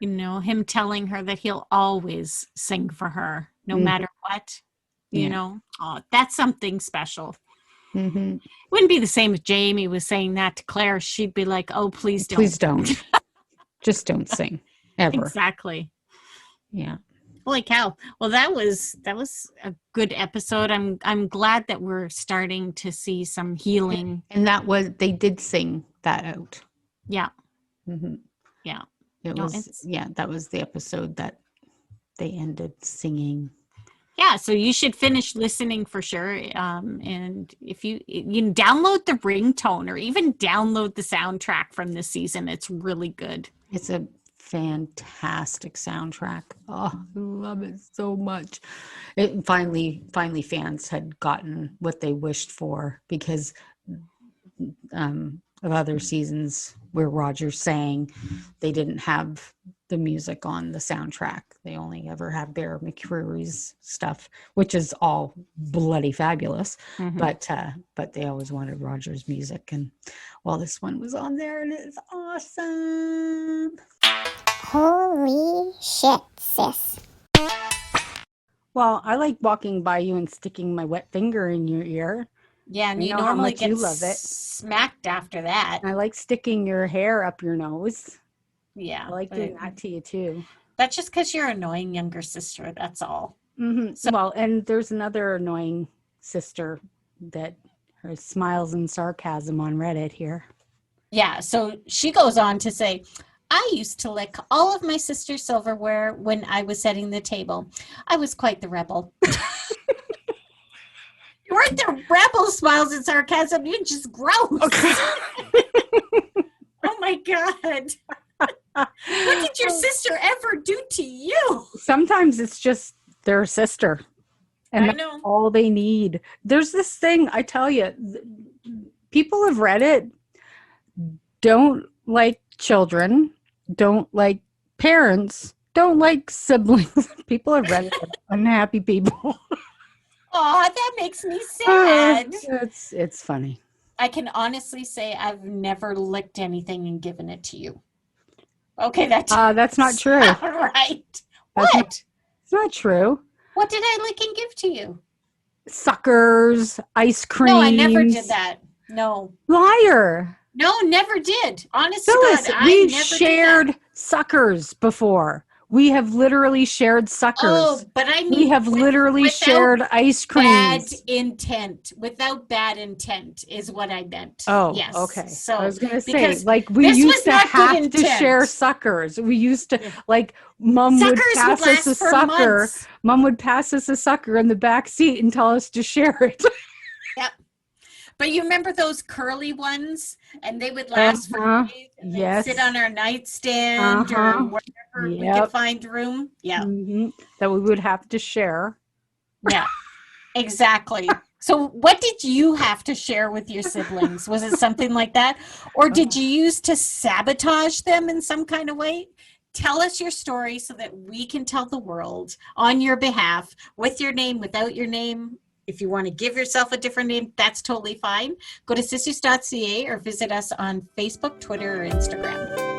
Him telling her that he'll always sing for her, no Mhm. matter what. Yeah. Oh, that's something special. Mhm. Wouldn't be the same if Jamie was saying that to Claire. She'd be like, oh, please don't. Please don't. Just don't sing ever. Exactly. Yeah. Holy cow. Well, that was a good episode. I'm glad that we're starting to see some healing. And they did sing that out. Yeah. Hmm. Yeah. It No, was, it's yeah, that was the episode that they ended singing. yeah, so you should finish listening for sure. And if you download the ringtone or even download the soundtrack from this season, it's really good. It's a fantastic soundtrack. Oh, I love it so much. It finally fans had gotten what they wished for, because of other seasons where Roger sang, they didn't have the music on the soundtrack. They only ever have Bear McCreary's stuff, which is all bloody fabulous. Mhm. But they always wanted Roger's music, and well, this one was on there, and it's awesome. Holy shit, sis. Well, I like walking by you and sticking my wet finger in your ear. Yeah, and I you know how normally much get you love it. smacked after that. I like sticking your hair up your nose. Yeah. I like doing that to you too. That's just because you're an annoying younger sister. That's all. Mm-hmm. Well, and there's another annoying sister that her smiles and sarcasm on Reddit here. Yeah. So she goes on to say, I used to lick all of my sister's silverware when I was setting the table. I was quite the rebel. You weren't the rebel, smiles and sarcasm. You're just gross. Oh my God. What did your sister ever do to you? Sometimes it's just their sister. And I that's know. all they need. There's this thing, I tell you, people of Reddit don't like children, don't like parents, don't like siblings. People of Reddit are unhappy people. Oh, that makes me sad. It's funny. I can honestly say I've never licked anything and given it to you. Okay, that's not true. Right. What? It's not true. What did I lick and give to you? Suckers, ice cream. No, I never did that. No. Liar. No, never did. Honest to Phyllis, God, I we've never shared did that. suckers before. We have literally shared suckers. Oh, but I mean, we have literally shared ice creams. Bad intent. Without bad intent is what I meant. Oh, yes. okay. So I was going to say, because like, we this used was to not good have to intent. share suckers. We used to, like, Mom would Suckers pass would us a last for sucker. months. Mom would pass us a sucker in the back seat and tell us to share it. Yep. But you remember those curly ones? And they would last for days. And they'd sit on our nightstand or wherever we could find room. Yeah. Mm-hmm. That we would have to share. Yeah, exactly. So what did you have to share with your siblings? Was it something like that? Or did you use to sabotage them in some kind of way? Tell us your story so that we can tell the world on your behalf, with your name, without your name. If you want to give yourself a different name, that's totally fine. Go to sissues.ca or visit us on Facebook, Twitter, or Instagram.